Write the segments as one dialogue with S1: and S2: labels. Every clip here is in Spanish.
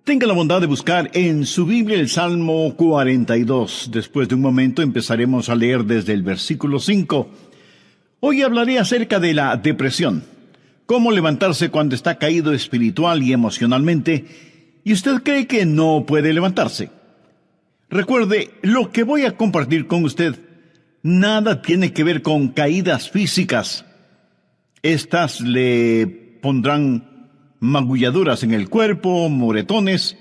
S1: Tenga la bondad de buscar en su Biblia el Salmo 42. Después de un momento empezaremos a leer desde el versículo 5. Hoy hablaré acerca de la depresión. Cómo levantarse cuando está caído espiritual y emocionalmente y usted cree que no puede levantarse. Recuerde, lo que voy a compartir con usted nada tiene que ver con caídas físicas. Estas le pondrán magulladuras en el cuerpo, moretones,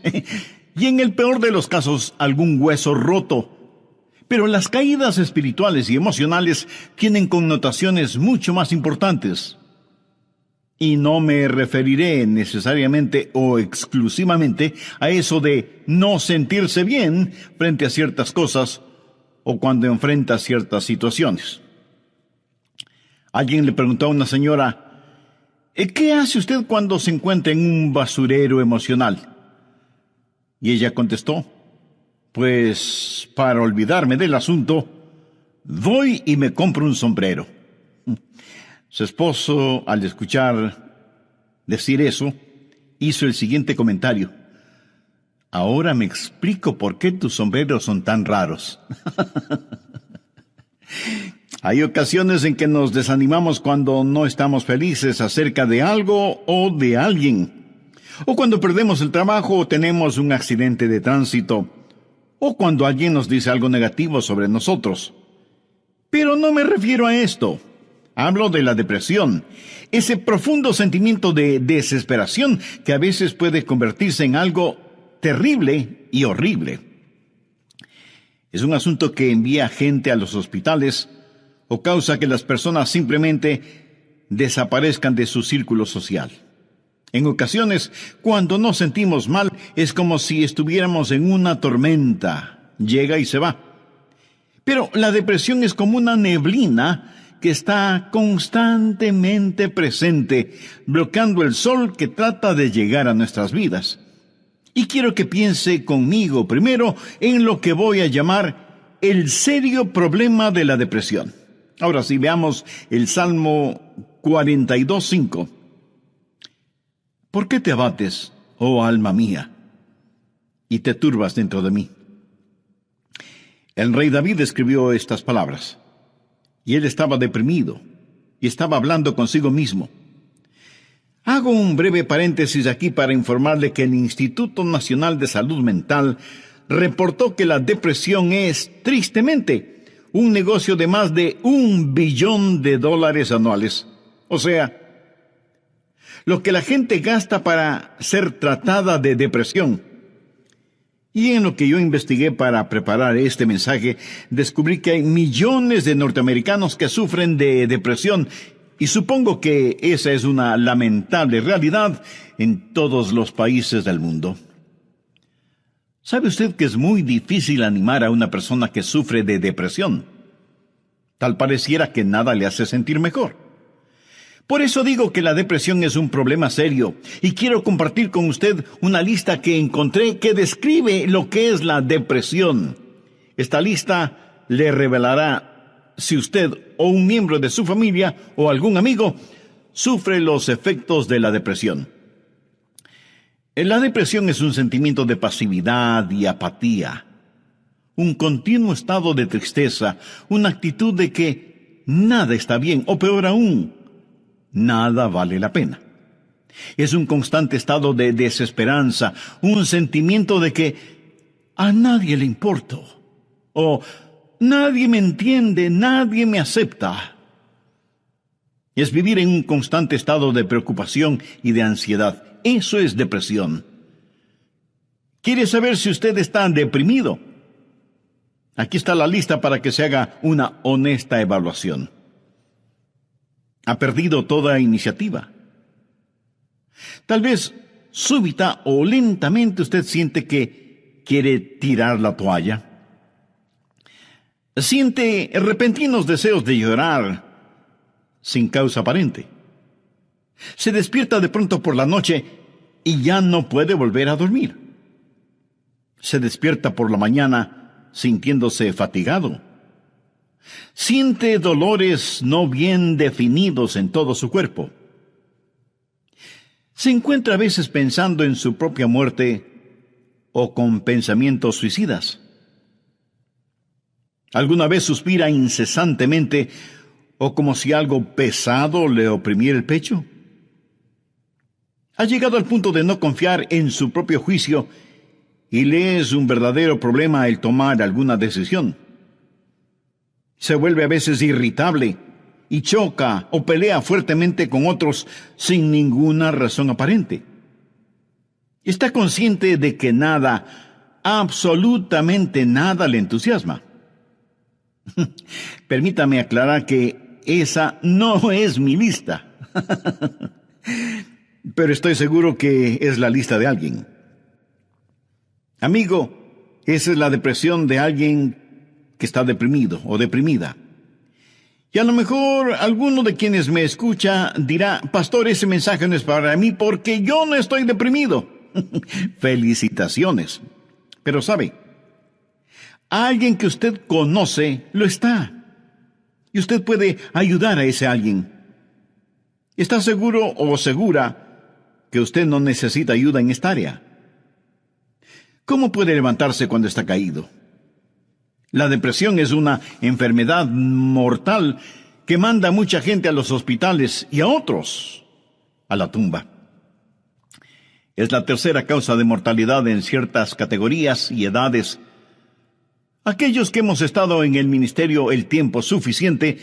S1: y en el peor de los casos, algún hueso roto. Pero las caídas espirituales y emocionales tienen connotaciones mucho más importantes. Y no me referiré necesariamente o exclusivamente a eso de no sentirse bien frente a ciertas cosas o cuando enfrenta ciertas situaciones. Alguien le preguntó a una señora: ¿qué hace usted cuando se encuentra en un basurero emocional? Y ella contestó: pues para olvidarme del asunto, voy y me compro un sombrero. Su esposo, al escuchar decir eso, hizo el siguiente comentario: ahora me explico por qué tus sombreros son tan raros. Hay ocasiones en que nos desanimamos cuando no estamos felices acerca de algo o de alguien, o cuando perdemos el trabajo o tenemos un accidente de tránsito, o cuando alguien nos dice algo negativo sobre nosotros. Pero no me refiero a esto. Hablo de la depresión, ese profundo sentimiento de desesperación que a veces puede convertirse en algo terrible y horrible. Es un asunto que envía gente a los hospitales o causa que las personas simplemente desaparezcan de su círculo social. En ocasiones, cuando nos sentimos mal, es como si estuviéramos en una tormenta. Llega y se va. Pero la depresión es como una neblina que está constantemente presente, bloqueando el sol que trata de llegar a nuestras vidas. Y quiero que piense conmigo primero en lo que voy a llamar el serio problema de la depresión. Ahora sí, veamos el Salmo 42:5. ¿Por qué te abates, oh alma mía, y te turbas dentro de mí? El rey David escribió estas palabras, y él estaba deprimido, y estaba hablando consigo mismo. Hago un breve paréntesis aquí para informarle que el Instituto Nacional de Salud Mental reportó que la depresión es, tristemente, un negocio de más de $1 billón anuales. O sea, lo que la gente gasta para ser tratada de depresión. Y en lo que yo investigué para preparar este mensaje, descubrí que hay millones de norteamericanos que sufren de depresión, y supongo que esa es una lamentable realidad en todos los países del mundo. ¿Sabe usted que es muy difícil animar a una persona que sufre de depresión? Tal pareciera que nada le hace sentir mejor. Por eso digo que la depresión es un problema serio, y quiero compartir con usted una lista que encontré que describe lo que es la depresión. Esta lista le revelará si usted o un miembro de su familia o algún amigo sufre los efectos de la depresión. La depresión es un sentimiento de pasividad y apatía, un continuo estado de tristeza, una actitud de que nada está bien, o peor aún, nada vale la pena. Es un constante estado de desesperanza, un sentimiento de que a nadie le importo, o nadie me entiende, nadie me acepta. Es vivir en un constante estado de preocupación y de ansiedad. Eso es depresión. ¿Quiere saber si usted está deprimido? Aquí está la lista para que se haga una honesta evaluación. ¿Ha perdido toda iniciativa? Tal vez súbita o lentamente usted siente que quiere tirar la toalla. Siente repentinos deseos de llorar sin causa aparente. Se despierta de pronto por la noche y ya no puede volver a dormir. Se despierta por la mañana sintiéndose fatigado. Siente dolores no bien definidos en todo su cuerpo. Se encuentra a veces pensando en su propia muerte o con pensamientos suicidas? ¿Alguna vez suspira incesantemente o como si algo pesado le oprimiera el pecho? ¿Ha llegado al punto de no confiar en su propio juicio y le es un verdadero problema el tomar alguna decisión? Se vuelve a veces irritable y choca o pelea fuertemente con otros sin ninguna razón aparente. Está consciente de que nada, absolutamente nada le entusiasma. Permítame aclarar que esa no es mi lista. Pero estoy seguro que es la lista de alguien. Amigo, esa es la depresión de alguien que está deprimido o deprimida. Y a lo mejor alguno de quienes me escucha dirá: pastor, ese mensaje no es para mí porque yo no estoy deprimido. Felicitaciones. Pero sabe, alguien que usted conoce lo está. Y usted puede ayudar a ese alguien. ¿Está seguro o segura que usted no necesita ayuda en esta área? ¿Cómo puede levantarse cuando está caído? La depresión es una enfermedad mortal que manda a mucha gente a los hospitales y a otros a la tumba. Es la tercera causa de mortalidad en ciertas categorías y edades. Aquellos que hemos estado en el ministerio el tiempo suficiente,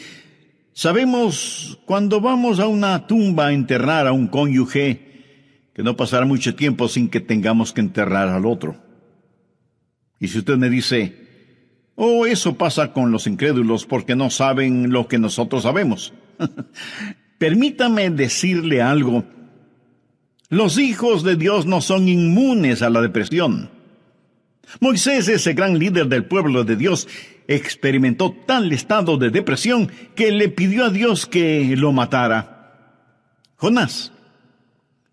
S1: sabemos cuando vamos a una tumba a enterrar a un cónyuge que no pasará mucho tiempo sin que tengamos que enterrar al otro. Y si usted me dice: oh, eso pasa con los incrédulos porque no saben lo que nosotros sabemos. Permítame decirle algo. Los hijos de Dios no son inmunes a la depresión. Moisés, ese gran líder del pueblo de Dios, experimentó tal estado de depresión que le pidió a Dios que lo matara. Jonás,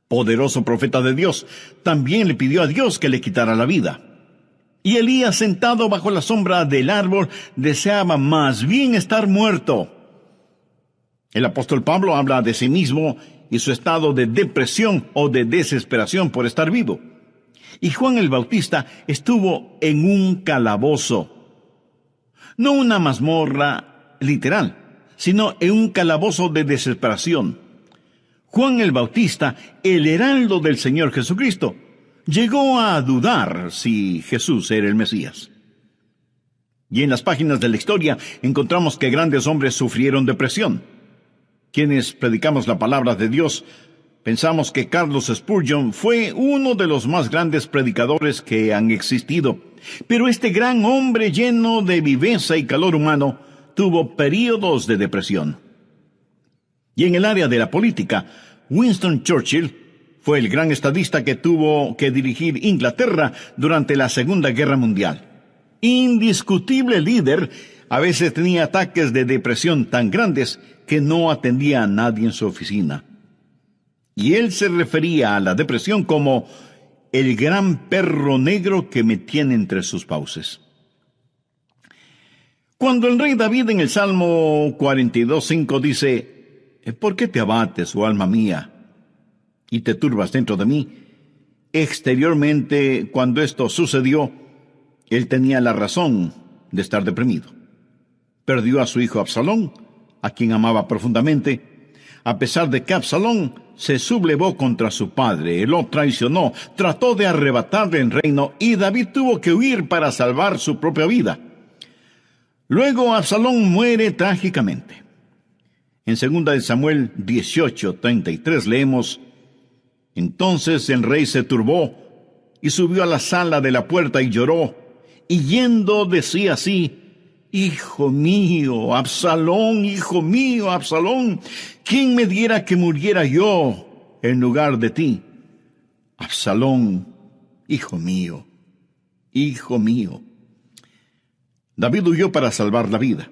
S1: poderoso profeta de Dios, también le pidió a Dios que le quitara la vida. Y Elías, sentado bajo la sombra del árbol, deseaba más bien estar muerto. El apóstol Pablo habla de sí mismo y su estado de depresión o de desesperación por estar vivo. Y Juan el Bautista estuvo en un calabozo. No una mazmorra literal, sino en un calabozo de desesperación. Juan el Bautista, el heraldo del Señor Jesucristo, llegó a dudar si Jesús era el Mesías. Y en las páginas de la historia encontramos que grandes hombres sufrieron depresión. Quienes predicamos la palabra de Dios, pensamos que Carlos Spurgeon fue uno de los más grandes predicadores que han existido. Pero este gran hombre lleno de viveza y calor humano tuvo períodos de depresión. Y en el área de la política, Winston Churchill fue el gran estadista que tuvo que dirigir Inglaterra durante la Segunda Guerra Mundial. Indiscutible líder, a veces tenía ataques de depresión tan grandes que no atendía a nadie en su oficina. Y él se refería a la depresión como el gran perro negro que me tiene entre sus fauces. Cuando el rey David en el Salmo 42:5 dice: ¿por qué te abates, oh alma mía, y te turbas dentro de mí? Exteriormente, cuando esto sucedió, él tenía la razón de estar deprimido. Perdió a su hijo Absalón, a quien amaba profundamente, a pesar de que Absalón se sublevó contra su padre, lo traicionó, trató de arrebatarle el reino y David tuvo que huir para salvar su propia vida. Luego Absalón muere trágicamente. En 2 Samuel 18:33 leemos: entonces el rey se turbó y subió a la sala de la puerta y lloró, y yendo decía así: hijo mío, Absalón, ¿quién me diera que muriera yo en lugar de ti? Absalón, hijo mío, hijo mío. David huyó para salvar la vida.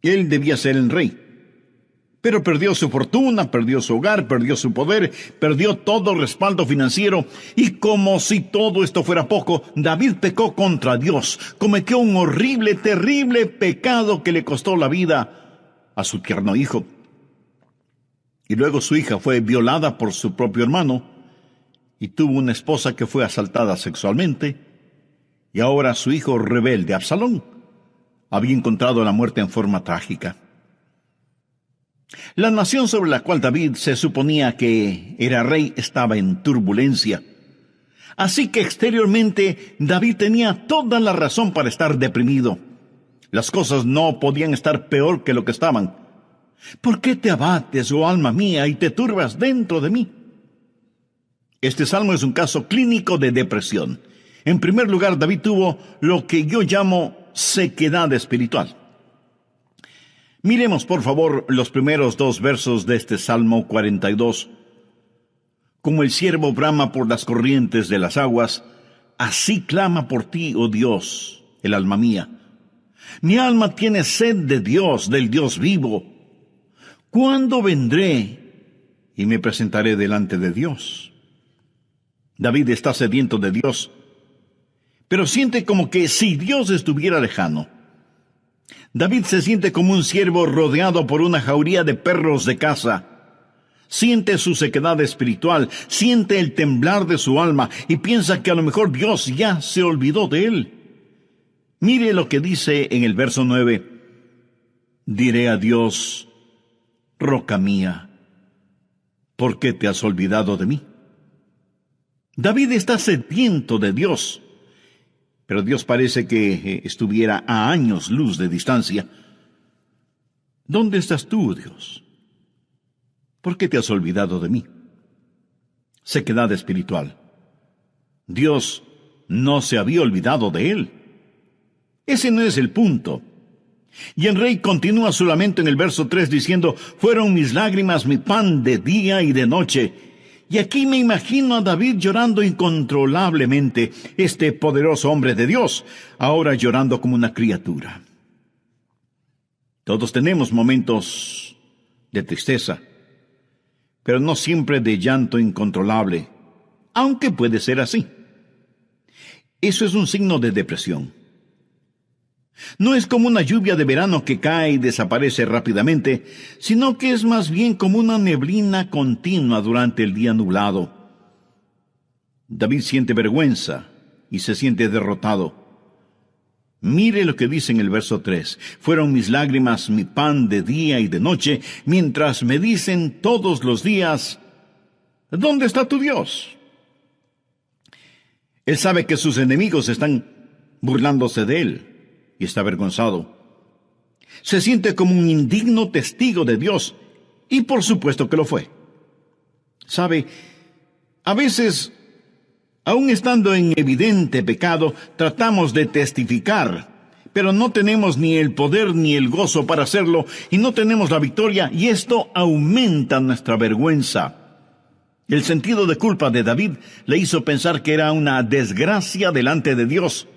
S1: Él debía ser el rey, pero perdió su fortuna, perdió su hogar, perdió su poder, perdió todo respaldo financiero, y como si todo esto fuera poco, David pecó contra Dios, cometió un horrible, terrible pecado que le costó la vida a su tierno hijo. Y luego su hija fue violada por su propio hermano, y tuvo una esposa que fue asaltada sexualmente, y ahora su hijo rebelde, Absalón, había encontrado la muerte en forma trágica. La nación sobre la cual David se suponía que era rey estaba en turbulencia. Así que exteriormente David tenía toda la razón para estar deprimido. Las cosas no podían estar peor que lo que estaban. ¿Por qué te abates, oh alma mía, y te turbas dentro de mí? Este salmo es un caso clínico de depresión. En primer lugar, David tuvo lo que yo llamo sequedad espiritual. Miremos, por favor, los primeros 2 versos de este Salmo 42. Como el ciervo brama por las corrientes de las aguas, así clama por ti, oh Dios, el alma mía. Mi alma tiene sed de Dios, del Dios vivo. ¿Cuándo vendré y me presentaré delante de Dios? David está sediento de Dios, pero siente como que si Dios estuviera lejano. David se siente como un ciervo rodeado por una jauría de perros de caza. Siente su sequedad espiritual, siente el temblar de su alma y piensa que a lo mejor Dios ya se olvidó de él. Mire lo que dice en el verso 9. Diré a Dios, roca mía, ¿por qué te has olvidado de mí? David está sediento de Dios, pero Dios parece que estuviera a años luz de distancia. ¿Dónde estás tú, Dios? ¿Por qué te has olvidado de mí? Sequedad espiritual. Dios no se había olvidado de él. Ese no es el punto. Y el rey continúa su lamento en el verso 3 diciendo, fueron mis lágrimas mi pan de día y de noche. Y aquí me imagino a David llorando incontrolablemente, este poderoso hombre de Dios, ahora llorando como una criatura. Todos tenemos momentos de tristeza, pero no siempre de llanto incontrolable, aunque puede ser así. Eso es un signo de depresión. No es como una lluvia de verano que cae y desaparece rápidamente, sino que es más bien como una neblina continua durante el día nublado. David siente vergüenza y se siente derrotado. Mire lo que dice en el verso 3. Fueron mis lágrimas mi pan de día y de noche, mientras me dicen todos los días, ¿dónde está tu Dios? Él sabe que sus enemigos están burlándose de él. Y está avergonzado. Se siente como un indigno testigo de Dios, y por supuesto que lo fue. ¿Sabe? A veces, aun estando en evidente pecado, tratamos de testificar, pero no tenemos ni el poder ni el gozo para hacerlo, y no tenemos la victoria, y esto aumenta nuestra vergüenza. El sentido de culpa de David le hizo pensar que era una desgracia delante de Dios.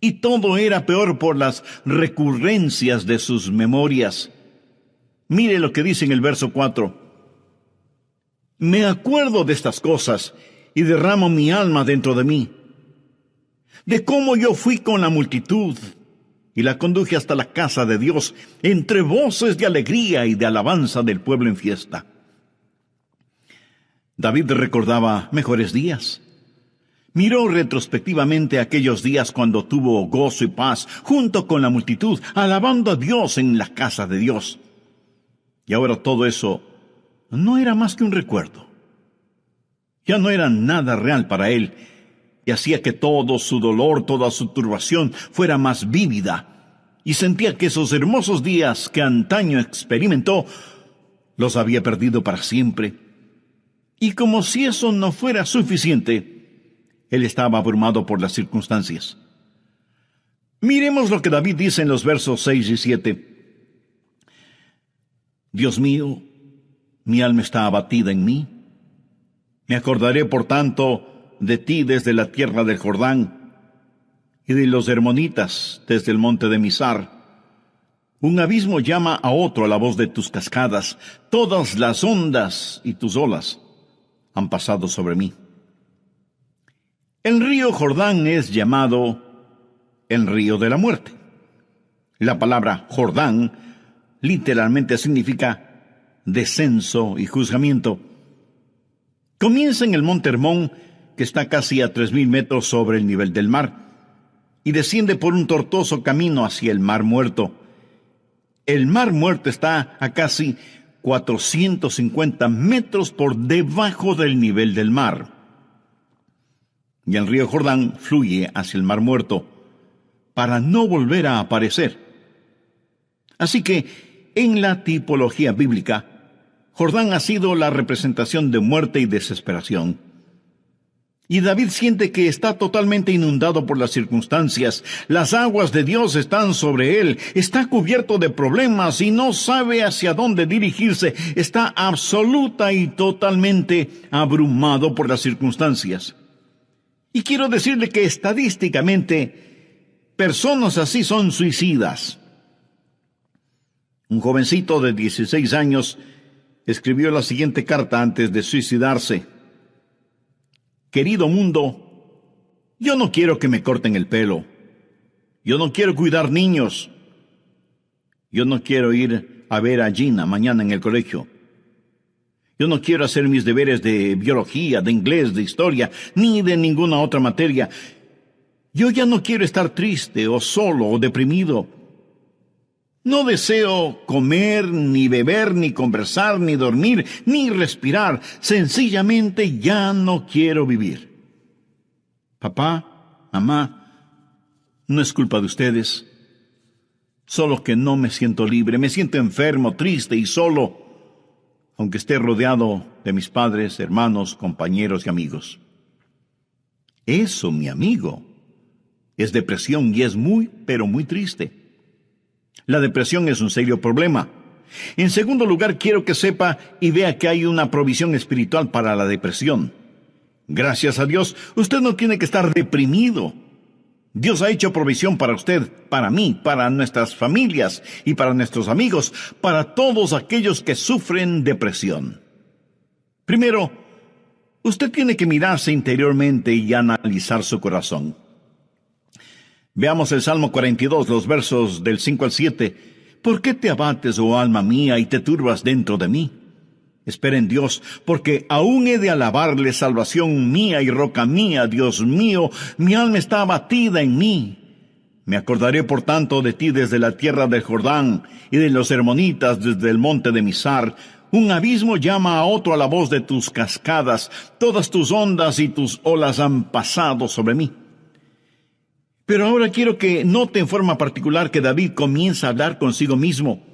S1: Y todo era peor por las recurrencias de sus memorias. Mire lo que dice en el verso 4. Me acuerdo de estas cosas y derramo mi alma dentro de mí. De cómo yo fui con la multitud y la conduje hasta la casa de Dios, entre voces de alegría y de alabanza del pueblo en fiesta. David recordaba mejores días. Miró retrospectivamente aquellos días cuando tuvo gozo y paz junto con la multitud, alabando a Dios en la casa de Dios. Y ahora todo eso no era más que un recuerdo. Ya no era nada real para él, y hacía que todo su dolor, toda su turbación fuera más vívida, y sentía que esos hermosos días que antaño experimentó, los había perdido para siempre. Y como si eso no fuera suficiente, él estaba abrumado por las circunstancias. Miremos lo que David dice en los versos 6 y 7. Dios mío, mi alma está abatida en mí. Me acordaré, por tanto, de ti desde la tierra del Jordán y de los hermonitas desde el monte de Mizar. Un abismo llama a otro a la voz de tus cascadas. Todas las ondas y tus olas han pasado sobre mí. El río Jordán es llamado el río de la muerte. La palabra Jordán literalmente significa descenso y juzgamiento. Comienza en el monte Hermón, que está casi a 3,000 metros sobre el nivel del mar, y desciende por un tortuoso camino hacia el Mar Muerto. El Mar Muerto está a casi 450 metros por debajo del nivel del mar. Y el río Jordán fluye hacia el Mar Muerto para no volver a aparecer. Así que, en la tipología bíblica, Jordán ha sido la representación de muerte y desesperación. Y David siente que está totalmente inundado por las circunstancias. Las aguas de Dios están sobre él. Está cubierto de problemas y no sabe hacia dónde dirigirse. Está absoluta y totalmente abrumado por las circunstancias. Y quiero decirle que estadísticamente, personas así son suicidas. Un jovencito de 16 años escribió la siguiente carta antes de suicidarse. Querido mundo, yo no quiero que me corten el pelo. Yo no quiero cuidar niños. Yo no quiero ir a ver a Gina mañana en el colegio. Yo no quiero hacer mis deberes de biología, de inglés, de historia, ni de ninguna otra materia. Yo ya no quiero estar triste o solo o deprimido. No deseo comer, ni beber, ni conversar, ni dormir, ni respirar. Sencillamente ya no quiero vivir. Papá, mamá, no es culpa de ustedes. Solo que no me siento libre, me siento enfermo, triste y solo, aunque esté rodeado de mis padres, hermanos, compañeros y amigos. Eso, mi amigo, es depresión y es muy, pero muy triste. La depresión es un serio problema. En segundo lugar, quiero que sepa y vea que hay una provisión espiritual para la depresión. Gracias a Dios, usted no tiene que estar deprimido. Dios ha hecho provisión para usted, para mí, para nuestras familias y para nuestros amigos, para todos aquellos que sufren depresión. Primero, usted tiene que mirarse interiormente y analizar su corazón. Veamos el Salmo 42, los versos del 5 al 7. ¿Por qué te abates, oh alma mía, y te turbas dentro de mí? Espera en Dios, porque aún he de alabarle, salvación mía y roca mía, Dios mío, mi alma está abatida en mí. Me acordaré por tanto de ti desde la tierra del Jordán, y de los hermonitas desde el monte de Mizar. Un abismo llama a otro a la voz de tus cascadas, todas tus ondas y tus olas han pasado sobre mí. Pero ahora quiero que note en forma particular que David comienza a hablar consigo mismo.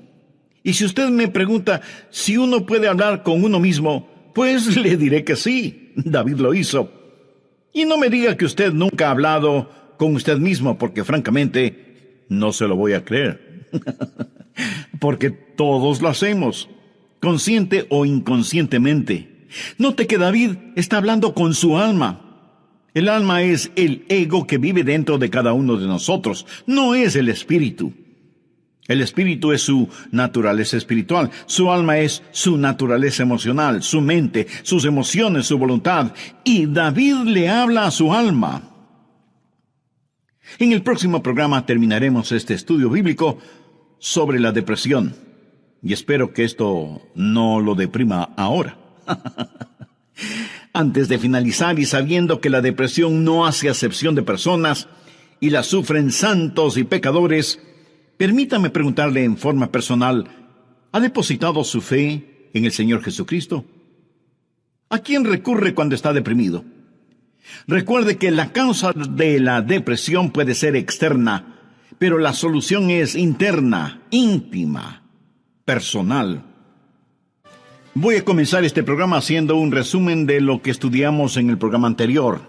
S1: Y si usted me pregunta si uno puede hablar con uno mismo, pues le diré que sí, David lo hizo. Y no me diga que usted nunca ha hablado con usted mismo, porque francamente no se lo voy a creer. Porque todos lo hacemos, consciente o inconscientemente. Note que David está hablando con su alma. El alma es el ego que vive dentro de cada uno de nosotros, no es el espíritu. El espíritu es su naturaleza espiritual, su alma es su naturaleza emocional, su mente, sus emociones, su voluntad. Y David le habla a su alma. En el próximo programa terminaremos este estudio bíblico sobre la depresión. Y espero que esto no lo deprima ahora. Antes de finalizar y sabiendo que la depresión no hace acepción de personas y la sufren santos y pecadores, permítame preguntarle en forma personal, ¿ha depositado su fe en el Señor Jesucristo? ¿A quién recurre cuando está deprimido? Recuerde que la causa de la depresión puede ser externa, pero la solución es interna, íntima, personal. Voy a comenzar este programa haciendo un resumen de lo que estudiamos en el programa anterior.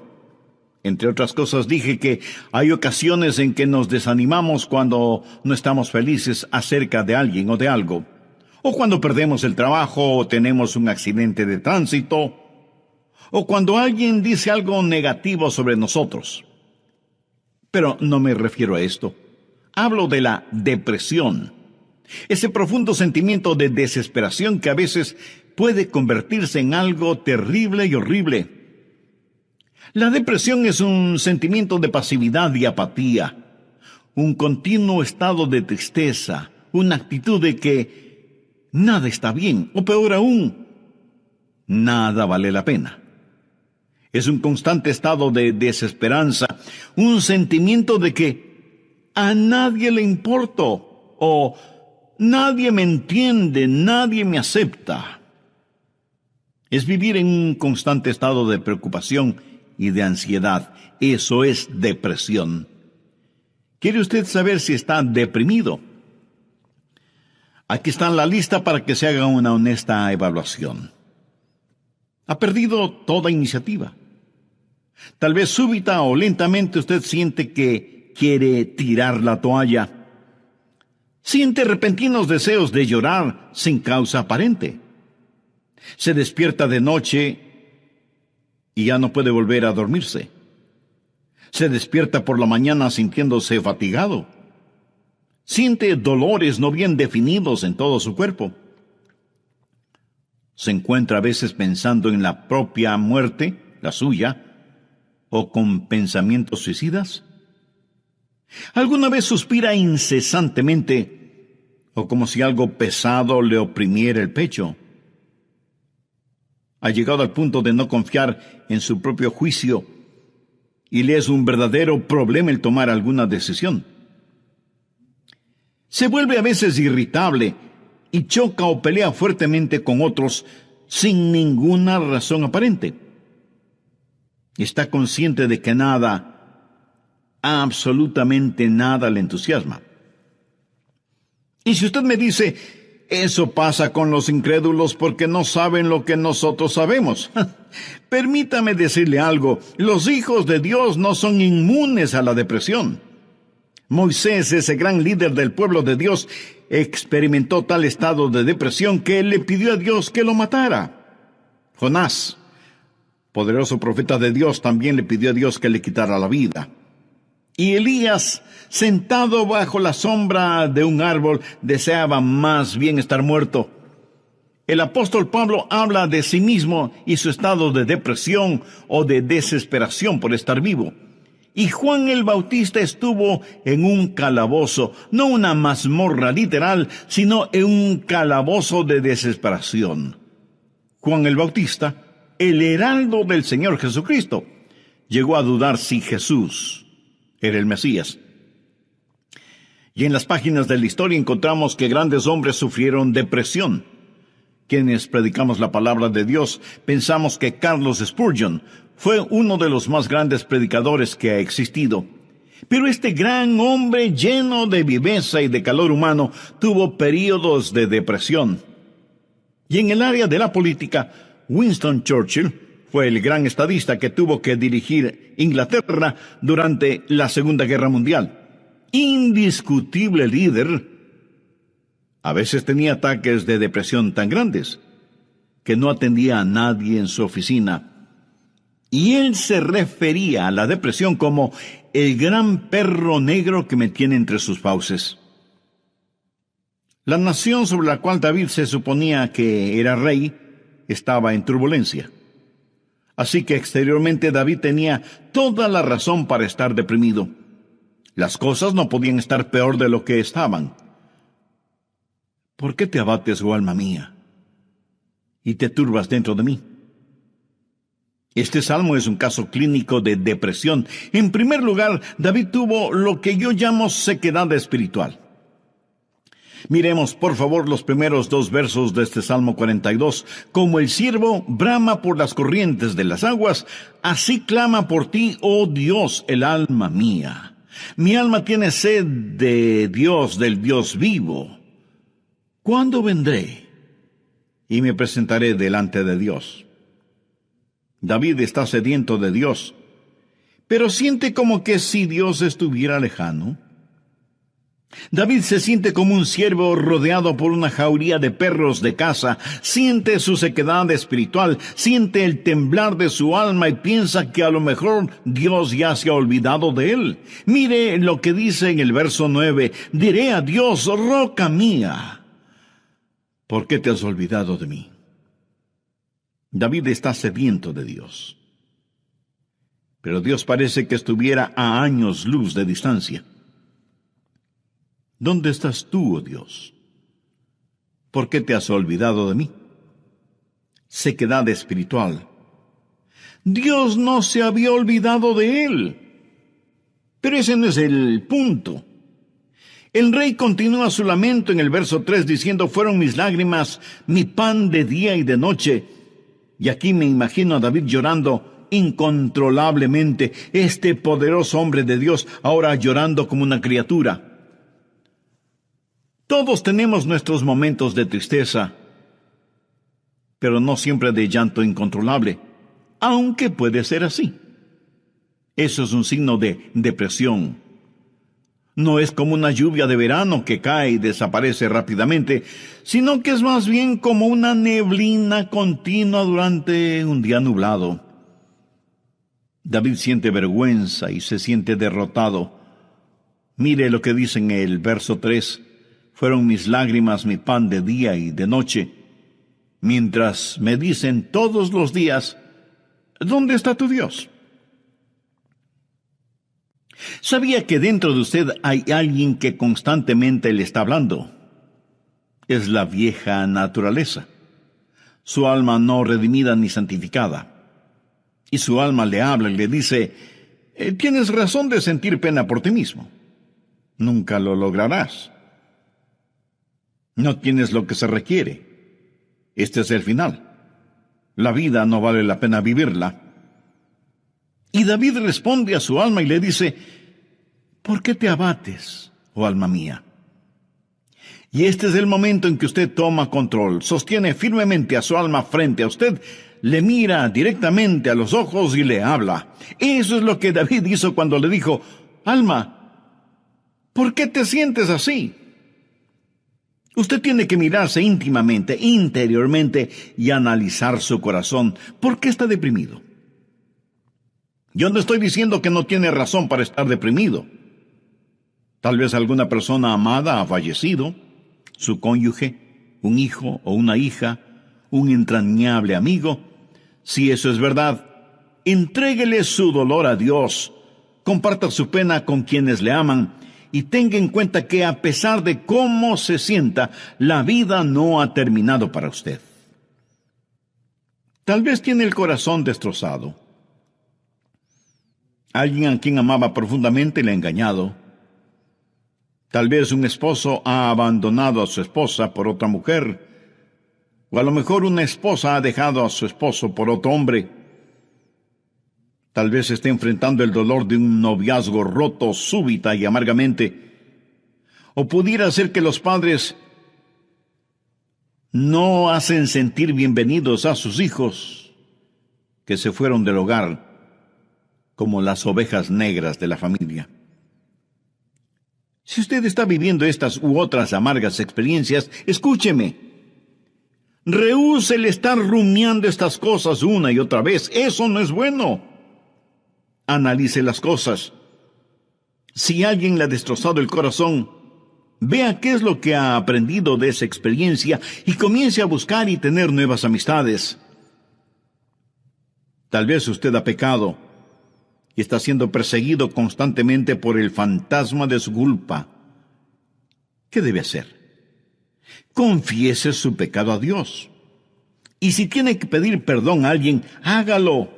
S1: Entre otras cosas, dije que hay ocasiones en que nos desanimamos cuando no estamos felices acerca de alguien o de algo, o cuando perdemos el trabajo o tenemos un accidente de tránsito, o cuando alguien dice algo negativo sobre nosotros. Pero no me refiero a esto. Hablo de la depresión. Ese profundo sentimiento de desesperación que a veces puede convertirse en algo terrible y horrible. La depresión es un sentimiento de pasividad y apatía, un continuo estado de tristeza, una actitud de que nada está bien, o peor aún, nada vale la pena. Es un constante estado de desesperanza, un sentimiento de que a nadie le importo o nadie me entiende, nadie me acepta. Es vivir en un constante estado de preocupación y de ansiedad. Eso es depresión. ¿Quiere usted saber si está deprimido? Aquí está la lista para que se haga una honesta evaluación. Ha perdido toda iniciativa. Tal vez súbita o lentamente usted siente que quiere tirar la toalla. Siente repentinos deseos de llorar sin causa aparente. Se despierta de noche y ya no puede volver a dormirse. Se despierta por la mañana sintiéndose fatigado. Siente dolores no bien definidos en todo su cuerpo. Se encuentra a veces pensando en la propia muerte, la suya, o con pensamientos suicidas. ¿Alguna vez suspira incesantemente o como si algo pesado le oprimiera el pecho? Ha llegado al punto de no confiar en su propio juicio y le es un verdadero problema el tomar alguna decisión. Se vuelve a veces irritable y choca o pelea fuertemente con otros sin ninguna razón aparente. Está consciente de que nada, absolutamente nada le entusiasma. Y si usted me dice, eso pasa con los incrédulos porque no saben lo que nosotros sabemos. Permítame decirle algo, los hijos de Dios no son inmunes a la depresión. Moisés, ese gran líder del pueblo de Dios, experimentó tal estado de depresión que él le pidió a Dios que lo matara. Jonás, poderoso profeta de Dios, también le pidió a Dios que le quitara la vida. Y Elías, sentado bajo la sombra de un árbol, deseaba más bien estar muerto. El apóstol Pablo habla de sí mismo y su estado de depresión o de desesperación por estar vivo. Y Juan el Bautista estuvo en un calabozo, no una mazmorra literal, sino en un calabozo de desesperación. Juan el Bautista, el heraldo del Señor Jesucristo, llegó a dudar si Jesús era el Mesías. Y en las páginas de la historia encontramos que grandes hombres sufrieron depresión. Quienes predicamos la palabra de Dios pensamos que Carlos Spurgeon fue uno de los más grandes predicadores que ha existido. Pero este gran hombre lleno de viveza y de calor humano tuvo períodos de depresión. Y en el área de la política, Winston Churchill fue el gran estadista que tuvo que dirigir Inglaterra durante la Segunda Guerra Mundial. Indiscutible líder, a veces tenía ataques de depresión tan grandes que no atendía a nadie en su oficina. Y él se refería a la depresión como el gran perro negro que me tiene entre sus fauces. La nación sobre la cual David se suponía que era rey estaba en turbulencia. Así que exteriormente David tenía toda la razón para estar deprimido. Las cosas no podían estar peor de lo que estaban. ¿Por qué te abates, oh alma mía, y te turbas dentro de mí? Este salmo es un caso clínico de depresión. En primer lugar, David tuvo lo que yo llamo sequedad espiritual. Miremos, por favor, los primeros 2 versos de este Salmo 42. Como el ciervo brama por las corrientes de las aguas, así clama por ti, oh Dios, el alma mía. Mi alma tiene sed de Dios, del Dios vivo. ¿Cuándo vendré y me presentaré delante de Dios? David está sediento de Dios, pero siente como que si Dios estuviera lejano. David se siente como un ciervo rodeado por una jauría de perros de caza, siente su sequedad espiritual, siente el temblar de su alma y piensa que a lo mejor Dios ya se ha olvidado de él. Mire lo que dice en el verso 9, diré a Dios, roca mía, ¿por qué te has olvidado de mí? David está sediento de Dios, pero Dios parece que estuviera a años luz de distancia. ¿Dónde estás tú, oh Dios? ¿Por qué te has olvidado de mí? Sequedad espiritual. Dios no se había olvidado de él. Pero ese no es el punto. El rey continúa su lamento en el verso 3 diciendo: fueron mis lágrimas mi pan de día y de noche. Y aquí me imagino a David llorando incontrolablemente, este poderoso hombre de Dios ahora llorando como una criatura. Todos tenemos nuestros momentos de tristeza, pero no siempre de llanto incontrolable, aunque puede ser así. Eso es un signo de depresión. No es como una lluvia de verano que cae y desaparece rápidamente, sino que es más bien como una neblina continua durante un día nublado. David siente vergüenza y se siente derrotado. Mire lo que dice en el verso 3. Fueron mis lágrimas mi pan de día y de noche, mientras me dicen todos los días: ¿dónde está tu Dios? ¿Sabía que dentro de usted hay alguien que constantemente le está hablando? Es la vieja naturaleza, su alma no redimida ni santificada. Y su alma le habla y le dice: tienes razón de sentir pena por ti mismo. Nunca lo lograrás. No tienes lo que se requiere. Este es el final. La vida no vale la pena vivirla. Y David responde a su alma y le dice: ¿por qué te abates, oh alma mía? Y este es el momento en que usted toma control, sostiene firmemente a su alma frente a usted, le mira directamente a los ojos y le habla. Eso es lo que David hizo cuando le dijo: alma, ¿por qué te sientes así? Usted tiene que mirarse íntimamente, interiormente, y analizar su corazón. ¿Por qué está deprimido? Yo no estoy diciendo que no tiene razón para estar deprimido. Tal vez alguna persona amada ha fallecido, su cónyuge, un hijo o una hija, un entrañable amigo. Si eso es verdad, entréguele su dolor a Dios, comparta su pena con quienes le aman, y tenga en cuenta que a pesar de cómo se sienta, la vida no ha terminado para usted. Tal vez tiene el corazón destrozado. Alguien a quien amaba profundamente le ha engañado. Tal vez un esposo ha abandonado a su esposa por otra mujer, o a lo mejor una esposa ha dejado a su esposo por otro hombre. Tal vez esté enfrentando el dolor de un noviazgo roto súbita y amargamente. O pudiera ser que los padres no hacen sentir bienvenidos a sus hijos que se fueron del hogar como las ovejas negras de la familia. Si usted está viviendo estas u otras amargas experiencias, escúcheme. Rehúse el estar rumiando estas cosas una y otra vez. Eso no es bueno. Analice las cosas. Si alguien le ha destrozado el corazón, vea qué es lo que ha aprendido de esa experiencia y comience a buscar y tener nuevas amistades. Tal vez usted ha pecado y está siendo perseguido constantemente por el fantasma de su culpa. ¿Qué debe hacer? Confiese su pecado a Dios. Y si tiene que pedir perdón a alguien, hágalo.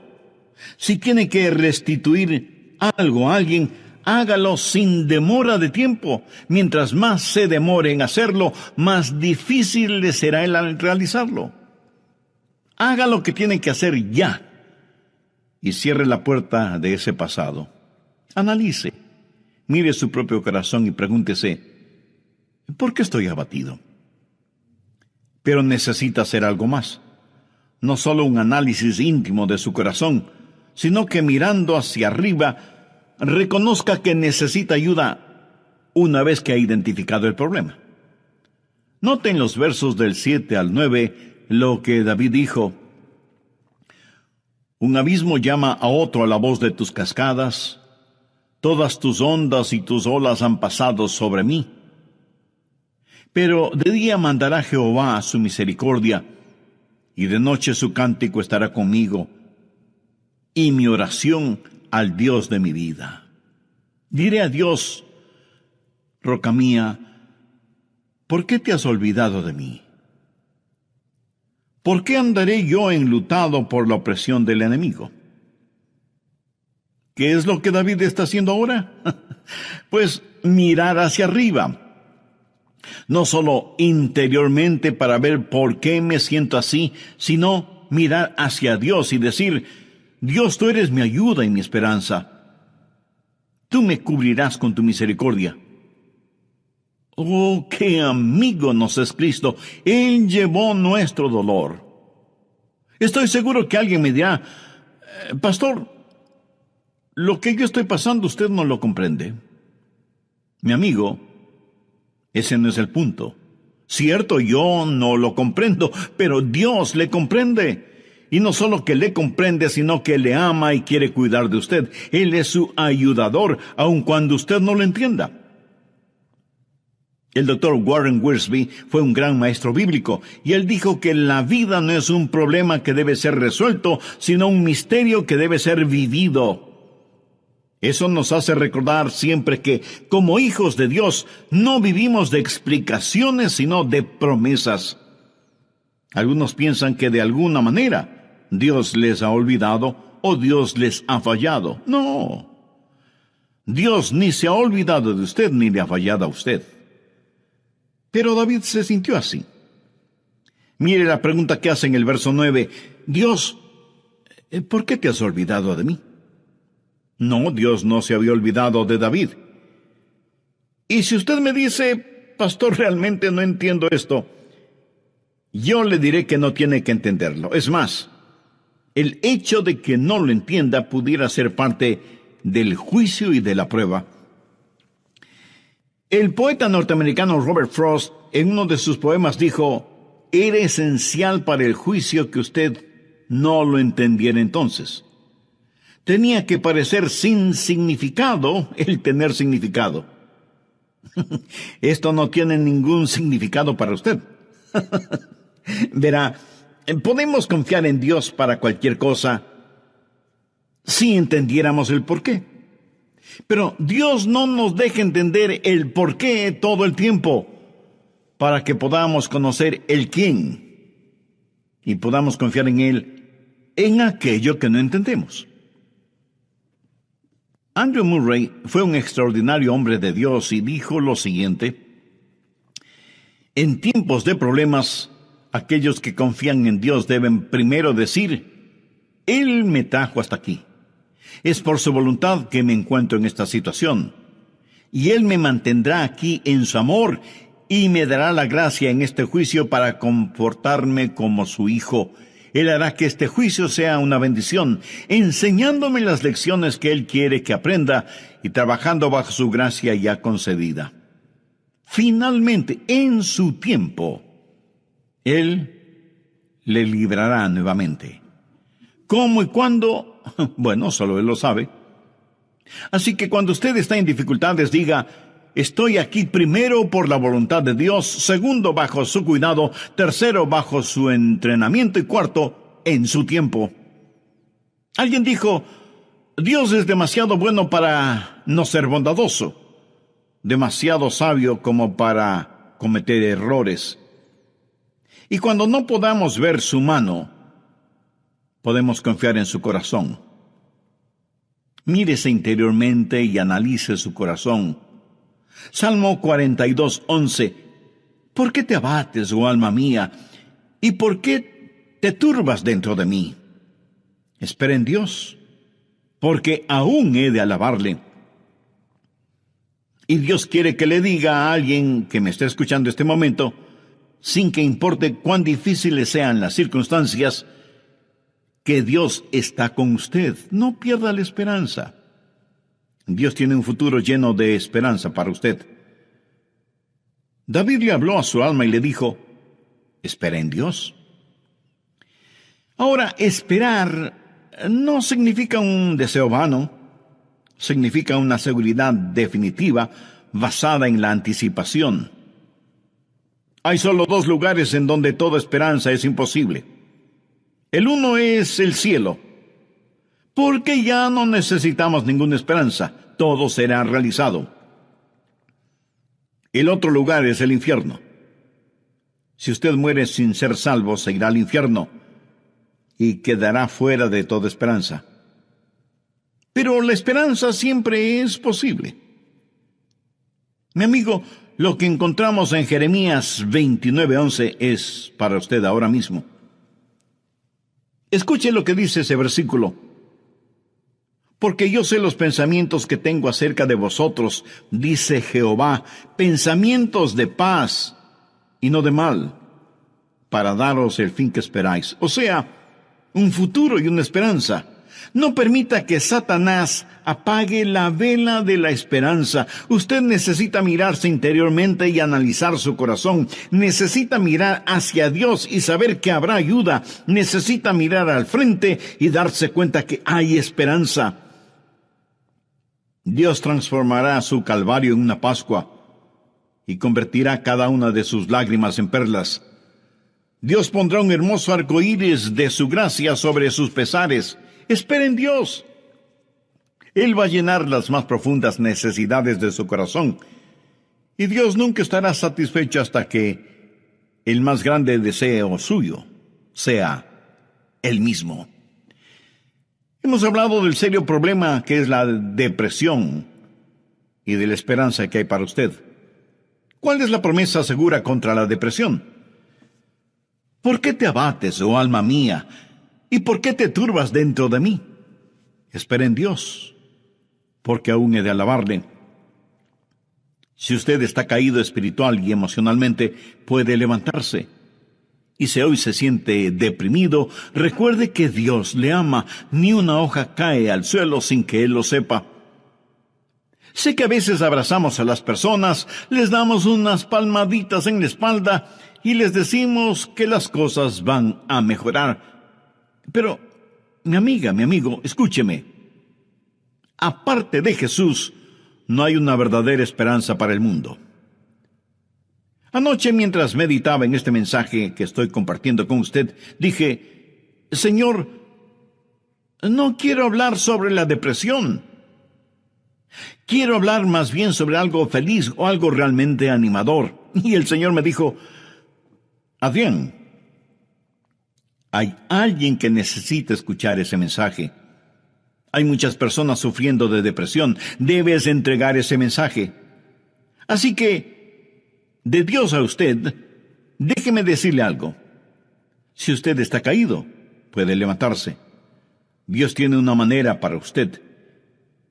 S1: Si tiene que restituir algo a alguien, hágalo sin demora de tiempo. Mientras más se demore en hacerlo, más difícil le será el realizarlo. Haga lo que tiene que hacer ya. Y cierre la puerta de ese pasado. Analice, mire su propio corazón y pregúntese: ¿por qué estoy abatido? Pero necesita hacer algo más. No solo un análisis íntimo de su corazón, sino que mirando hacia arriba, reconozca que necesita ayuda una vez que ha identificado el problema. Note en los versos del 7 al 9 lo que David dijo: un abismo llama a otro a la voz de tus cascadas, todas tus ondas y tus olas han pasado sobre mí. Pero de día mandará Jehová su misericordia, y de noche su cántico estará conmigo, y mi oración al Dios de mi vida. Diré a Dios: roca mía, ¿por qué te has olvidado de mí? ¿Por qué andaré yo enlutado por la opresión del enemigo? ¿Qué es lo que David está haciendo ahora? Pues mirar hacia arriba. No solo interiormente para ver por qué me siento así, sino mirar hacia Dios y decir: Dios, tú eres mi ayuda y mi esperanza. Tú me cubrirás con tu misericordia. Oh, qué amigo nos es Cristo. Él llevó nuestro dolor. Estoy seguro que alguien me dirá: pastor, lo que yo estoy pasando usted no lo comprende. Mi amigo, ese no es el punto. Cierto, yo no lo comprendo, pero Dios le comprende. Y no solo que le comprende, sino que le ama y quiere cuidar de usted. Él es su ayudador, aun cuando usted no lo entienda. El doctor Warren Wiersbe fue un gran maestro bíblico, y él dijo que la vida no es un problema que debe ser resuelto, sino un misterio que debe ser vivido. Eso nos hace recordar siempre que, como hijos de Dios, no vivimos de explicaciones, sino de promesas. Algunos piensan que de alguna manera Dios les ha olvidado o Dios les ha fallado. No. Dios ni se ha olvidado de usted ni le ha fallado a usted. Pero David se sintió así. Mire la pregunta que hace en el verso 9. Dios, ¿por qué te has olvidado de mí? No, Dios no se había olvidado de David. Y si usted me dice: pastor, realmente no entiendo esto, yo le diré que no tiene que entenderlo. Es más, el hecho de que no lo entienda pudiera ser parte del juicio y de la prueba. El poeta norteamericano Robert Frost, en uno de sus poemas, dijo: era esencial para el juicio que usted no lo entendiera entonces. Tenía que parecer sin significado el tener significado. Esto no tiene ningún significado para usted. Verá, podemos confiar en Dios para cualquier cosa si entendiéramos el porqué. Pero Dios no nos deja entender el porqué todo el tiempo, para que podamos conocer el quién y podamos confiar en Él en aquello que no entendemos. Andrew Murray fue un extraordinario hombre de Dios y dijo lo siguiente: en tiempos de problemas, aquellos que confían en Dios deben primero decir: Él me trajo hasta aquí. Es por su voluntad que me encuentro en esta situación. Y Él me mantendrá aquí en su amor y me dará la gracia en este juicio para comportarme como su hijo. Él hará que este juicio sea una bendición, enseñándome las lecciones que Él quiere que aprenda y trabajando bajo su gracia ya concedida. Finalmente, en su tiempo, Él le librará nuevamente. ¿Cómo y cuándo? Bueno, solo Él lo sabe. Así que cuando usted está en dificultades, diga: estoy aquí primero por la voluntad de Dios, segundo bajo su cuidado, tercero bajo su entrenamiento y cuarto en su tiempo. Alguien dijo: Dios es demasiado bueno para no ser bondadoso, demasiado sabio como para cometer errores. Y cuando no podamos ver su mano, podemos confiar en su corazón. Mírese interiormente y analice su corazón. Salmo 42:11. ¿Por qué te abates, oh alma mía? ¿Y por qué te turbas dentro de mí? Espera en Dios, porque aún he de alabarle. Y Dios quiere que le diga a alguien que me esté escuchando este momento, sin que importe cuán difíciles sean las circunstancias, que Dios está con usted. No pierda la esperanza. Dios tiene un futuro lleno de esperanza para usted. David le habló a su alma y le dijo: espera en Dios. Ahora, esperar no significa un deseo vano, significa una seguridad definitiva basada en la anticipación. Hay solo dos lugares en donde toda esperanza es imposible. El uno es el cielo, porque ya no necesitamos ninguna esperanza, todo será realizado. El otro lugar es el infierno. Si usted muere sin ser salvo, se irá al infierno y quedará fuera de toda esperanza. Pero la esperanza siempre es posible. Mi amigo, lo que encontramos en Jeremías 29:11 es para usted ahora mismo. Escuche lo que dice ese versículo. Porque yo sé los pensamientos que tengo acerca de vosotros, dice Jehová, pensamientos de paz y no de mal, para daros el fin que esperáis. O sea, un futuro y una esperanza. No permita que Satanás apague la vela de la esperanza. Usted necesita mirarse interiormente y analizar su corazón. Necesita mirar hacia Dios y saber que habrá ayuda. Necesita mirar al frente y darse cuenta que hay esperanza. Dios transformará su calvario en una Pascua y convertirá cada una de sus lágrimas en perlas. Dios pondrá un hermoso arco iris de su gracia sobre sus pesares. Espera en Dios. Él va a llenar las más profundas necesidades de su corazón. Y Dios nunca estará satisfecho hasta que el más grande deseo suyo sea Él mismo. Hemos hablado del serio problema que es la depresión y de la esperanza que hay para usted. ¿Cuál es la promesa segura contra la depresión? ¿Por qué te abates, oh alma mía? ¿Y por qué te turbas dentro de mí? Espera en Dios, porque aún he de alabarle. Si usted está caído espiritual y emocionalmente, puede levantarse. Y si hoy se siente deprimido, recuerde que Dios le ama. Ni una hoja cae al suelo sin que Él lo sepa. Sé que a veces abrazamos a las personas, les damos unas palmaditas en la espalda y les decimos que las cosas van a mejorar. Pero, mi amiga, mi amigo, escúcheme. Aparte de Jesús, no hay una verdadera esperanza para el mundo. Anoche, mientras meditaba en este mensaje que estoy compartiendo con usted, dije, Señor, no quiero hablar sobre la depresión. Quiero hablar más bien sobre algo feliz o algo realmente animador. Y el Señor me dijo, Adrián, hay alguien que necesita escuchar ese mensaje. Hay muchas personas sufriendo de depresión. Debes entregar ese mensaje. Así que, de Dios a usted, déjeme decirle algo. Si usted está caído, puede levantarse. Dios tiene una manera para usted.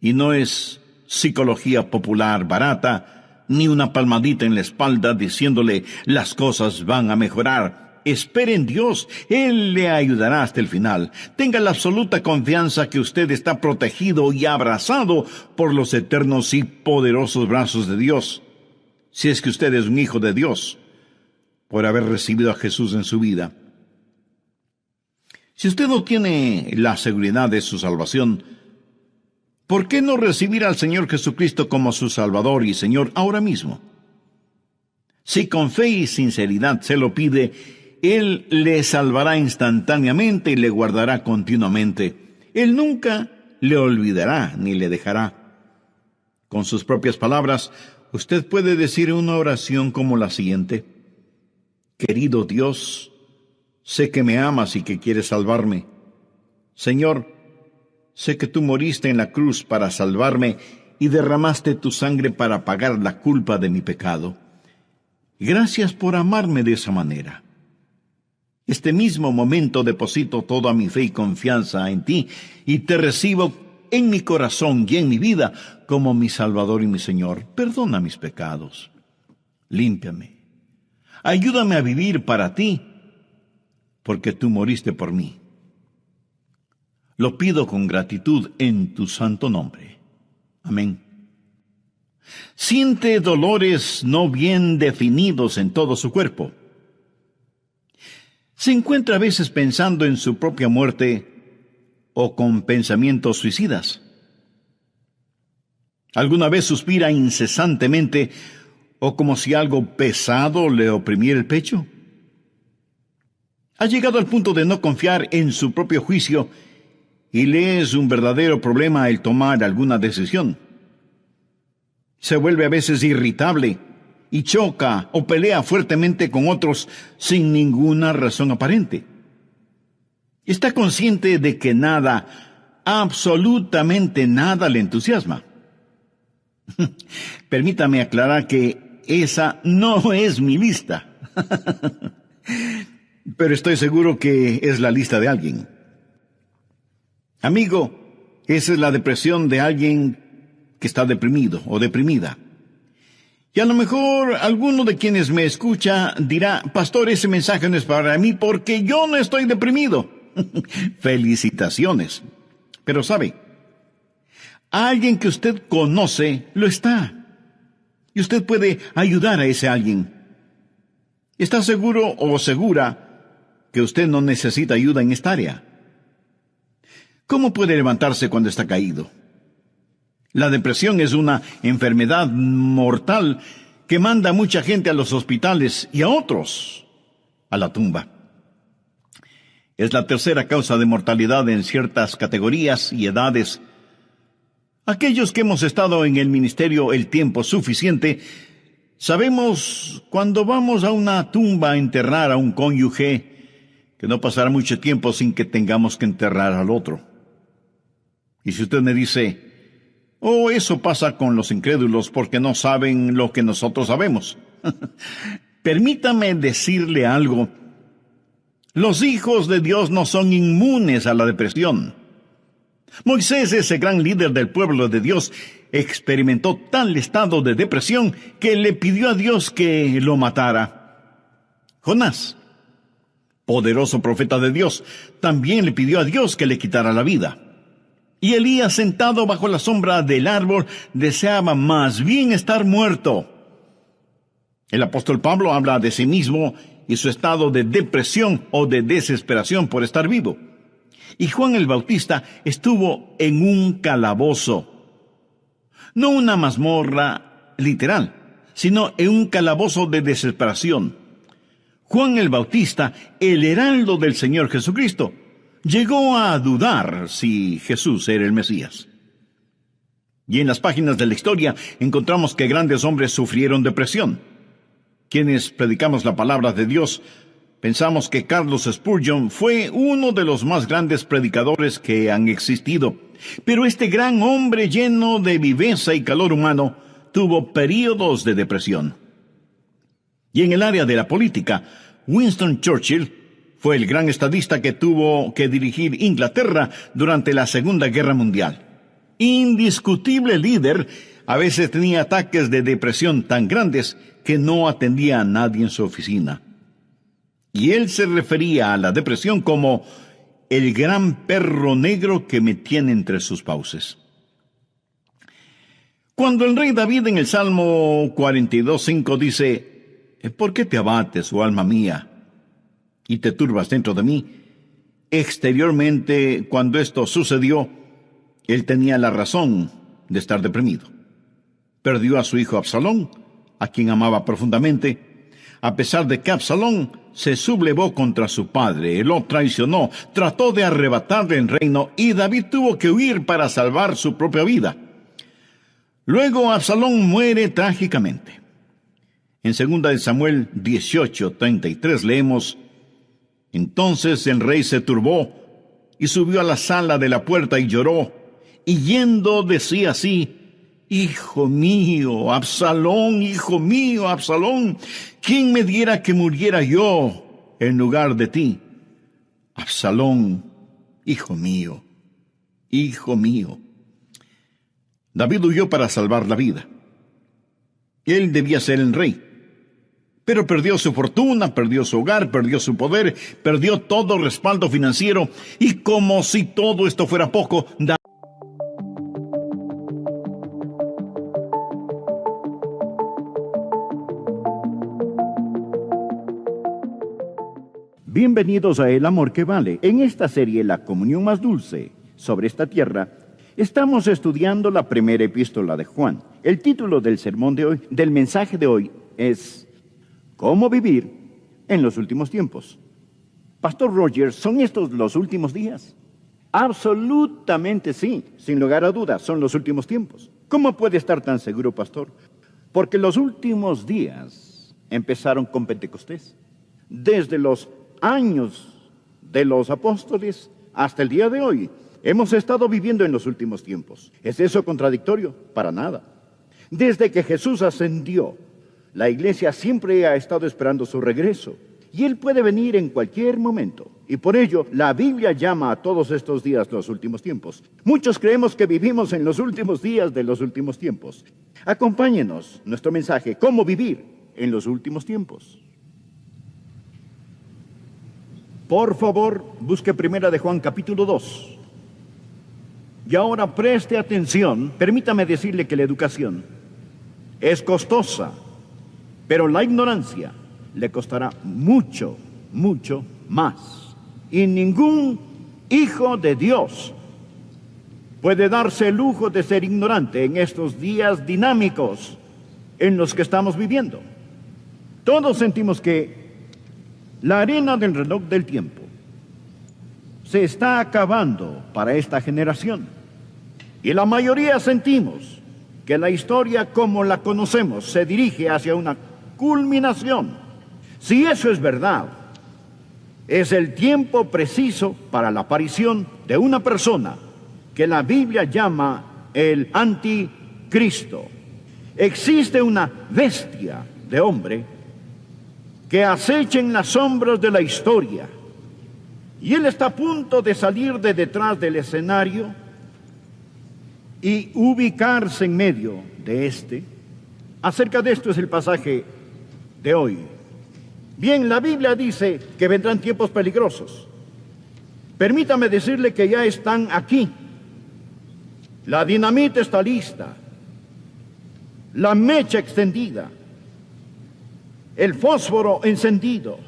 S1: Y no es psicología popular barata, ni una palmadita en la espalda diciéndole las cosas van a mejorar. Espere en Dios, Él le ayudará hasta el final. Tenga la absoluta confianza que usted está protegido y abrazado por los eternos y poderosos brazos de Dios. Si es que usted es un hijo de Dios, por haber recibido a Jesús en su vida. Si usted no tiene la seguridad de su salvación, ¿por qué no recibir al Señor Jesucristo como su Salvador y Señor ahora mismo? Si con fe y sinceridad se lo pide, Él le salvará instantáneamente y le guardará continuamente. Él nunca le olvidará ni le dejará. Con sus propias palabras, usted puede decir una oración como la siguiente. Querido Dios, sé que me amas y que quieres salvarme. Señor, sé que tú moriste en la cruz para salvarme y derramaste tu sangre para pagar la culpa de mi pecado. Gracias por amarme de esa manera. Este mismo momento deposito toda mi fe y confianza en ti y te recibo en mi corazón y en mi vida como mi Salvador y mi Señor. Perdona mis pecados. Límpiame. Ayúdame a vivir para ti, porque tú moriste por mí. Lo pido con gratitud en tu santo nombre. Amén. Siente dolores no bien definidos en todo su cuerpo. Se encuentra a veces pensando en su propia muerte o con pensamientos suicidas. ¿Alguna vez suspira incesantemente o como si algo pesado le oprimiera el pecho? ¿Ha llegado al punto de no confiar en su propio juicio y le es un verdadero problema el tomar alguna decisión? Se vuelve a veces irritable y choca o pelea fuertemente con otros sin ninguna razón aparente. Está consciente de que nada, absolutamente nada le entusiasma. Permítame aclarar que esa no es mi lista. Pero estoy seguro que es la lista de alguien. Amigo, esa es la depresión de alguien que está deprimido o deprimida. Y a lo mejor alguno de quienes me escucha dirá, pastor, ese mensaje no es para mí porque yo no estoy deprimido. Felicitaciones. Pero sabe, alguien que usted conoce lo está. Y usted puede ayudar a ese alguien. ¿Está seguro o segura que usted no necesita ayuda en esta área? ¿Cómo puede levantarse cuando está caído? La depresión es una enfermedad mortal que manda a mucha gente a los hospitales y a otros a la tumba. Es la tercera causa de mortalidad en ciertas categorías y edades. Aquellos que hemos estado en el ministerio el tiempo suficiente, sabemos cuando vamos a una tumba a enterrar a un cónyuge que no pasará mucho tiempo sin que tengamos que enterrar al otro. Y si usted me dice, eso pasa con los incrédulos porque no saben lo que nosotros sabemos. Permítame decirle algo. Los hijos de Dios no son inmunes a la depresión. Moisés, ese gran líder del pueblo de Dios, experimentó tal estado de depresión que le pidió a Dios que lo matara. Jonás, poderoso profeta de Dios, también le pidió a Dios que le quitara la vida. Y Elías, sentado bajo la sombra del árbol, deseaba más bien estar muerto. El apóstol Pablo habla de sí mismo y su estado de depresión o de desesperación por estar vivo. Y Juan el Bautista estuvo en un calabozo. No una mazmorra literal, sino en un calabozo de desesperación. Juan el Bautista, el heraldo del Señor Jesucristo, llegó a dudar si Jesús era el Mesías. Y en las páginas de la historia encontramos que grandes hombres sufrieron depresión. Quienes predicamos la palabra de Dios, pensamos que Carlos Spurgeon fue uno de los más grandes predicadores que han existido. Pero este gran hombre lleno de viveza y calor humano tuvo períodos de depresión. Y en el área de la política, Winston Churchill fue el gran estadista que tuvo que dirigir Inglaterra durante la Segunda Guerra Mundial. Indiscutible líder, a veces tenía ataques de depresión tan grandes que no atendía a nadie en su oficina. Y él se refería a la depresión como el gran perro negro que me tiene entre sus fauces. Cuando el rey David en el Salmo 42:5 dice, ¿por qué te abates, oh alma mía, y te turbas dentro de mí? Exteriormente, cuando esto sucedió, él tenía la razón de estar deprimido. Perdió a su hijo Absalón, a quien amaba profundamente, a pesar de que Absalón se sublevó contra su padre, lo traicionó, trató de arrebatarle el reino y David tuvo que huir para salvar su propia vida. Luego Absalón muere trágicamente. En 2 Samuel 18:33 leemos, entonces el rey se turbó y subió a la sala de la puerta y lloró, y yendo decía así, hijo mío, Absalón, ¿quién me diera que muriera yo en lugar de ti? Absalón, hijo mío, hijo mío. David huyó para salvar la vida. Él debía ser el rey, pero perdió su fortuna, perdió su hogar, perdió su poder, perdió todo respaldo financiero, y como si todo esto fuera poco,
S2: Bienvenidos a El Amor que Vale. En esta serie, La Comunión Más Dulce sobre esta tierra, estamos estudiando la primera epístola de Juan. El título del sermón de hoy, del mensaje de hoy, es ¿Cómo vivir en los últimos tiempos? Pastor Roger, ¿son estos los últimos días? Absolutamente sí, sin lugar a dudas, son los últimos tiempos. ¿Cómo puede estar tan seguro, pastor? Porque los últimos días empezaron con Pentecostés. Desde los años de los apóstoles hasta el día de hoy, Hemos estado viviendo en los últimos tiempos. ¿Es eso contradictorio? Para nada. Desde que Jesús ascendió, la iglesia siempre ha estado esperando su regreso. Y Él puede venir en cualquier momento. Y por ello, la Biblia llama a todos estos días los últimos tiempos. Muchos creemos que vivimos en los últimos días de los últimos tiempos. Acompáñenos, nuestro mensaje, ¿cómo vivir en los últimos tiempos? Por favor, busque 1 de Juan capítulo 2. Y ahora preste atención. Permítame decirle que la educación es costosa, pero la ignorancia le costará mucho, mucho más. Y ningún hijo de Dios puede darse el lujo de ser ignorante en estos días dinámicos en los que estamos viviendo. Todos sentimos que la arena del reloj del tiempo se está acabando para esta generación. Y la mayoría sentimos que la historia como la conocemos se dirige hacia una culminación. Si eso es verdad, es el tiempo preciso para la aparición de una persona que la Biblia llama el anticristo. Existe una bestia de hombre que acecha en las sombras de la historia, y él está a punto de salir de detrás del escenario y ubicarse en medio de este. Acerca de esto es el pasaje de hoy. Bien, la Biblia dice que vendrán tiempos peligrosos. Permítame decirle que ya están aquí. La dinamita está lista, la mecha extendida, el fósforo encendido.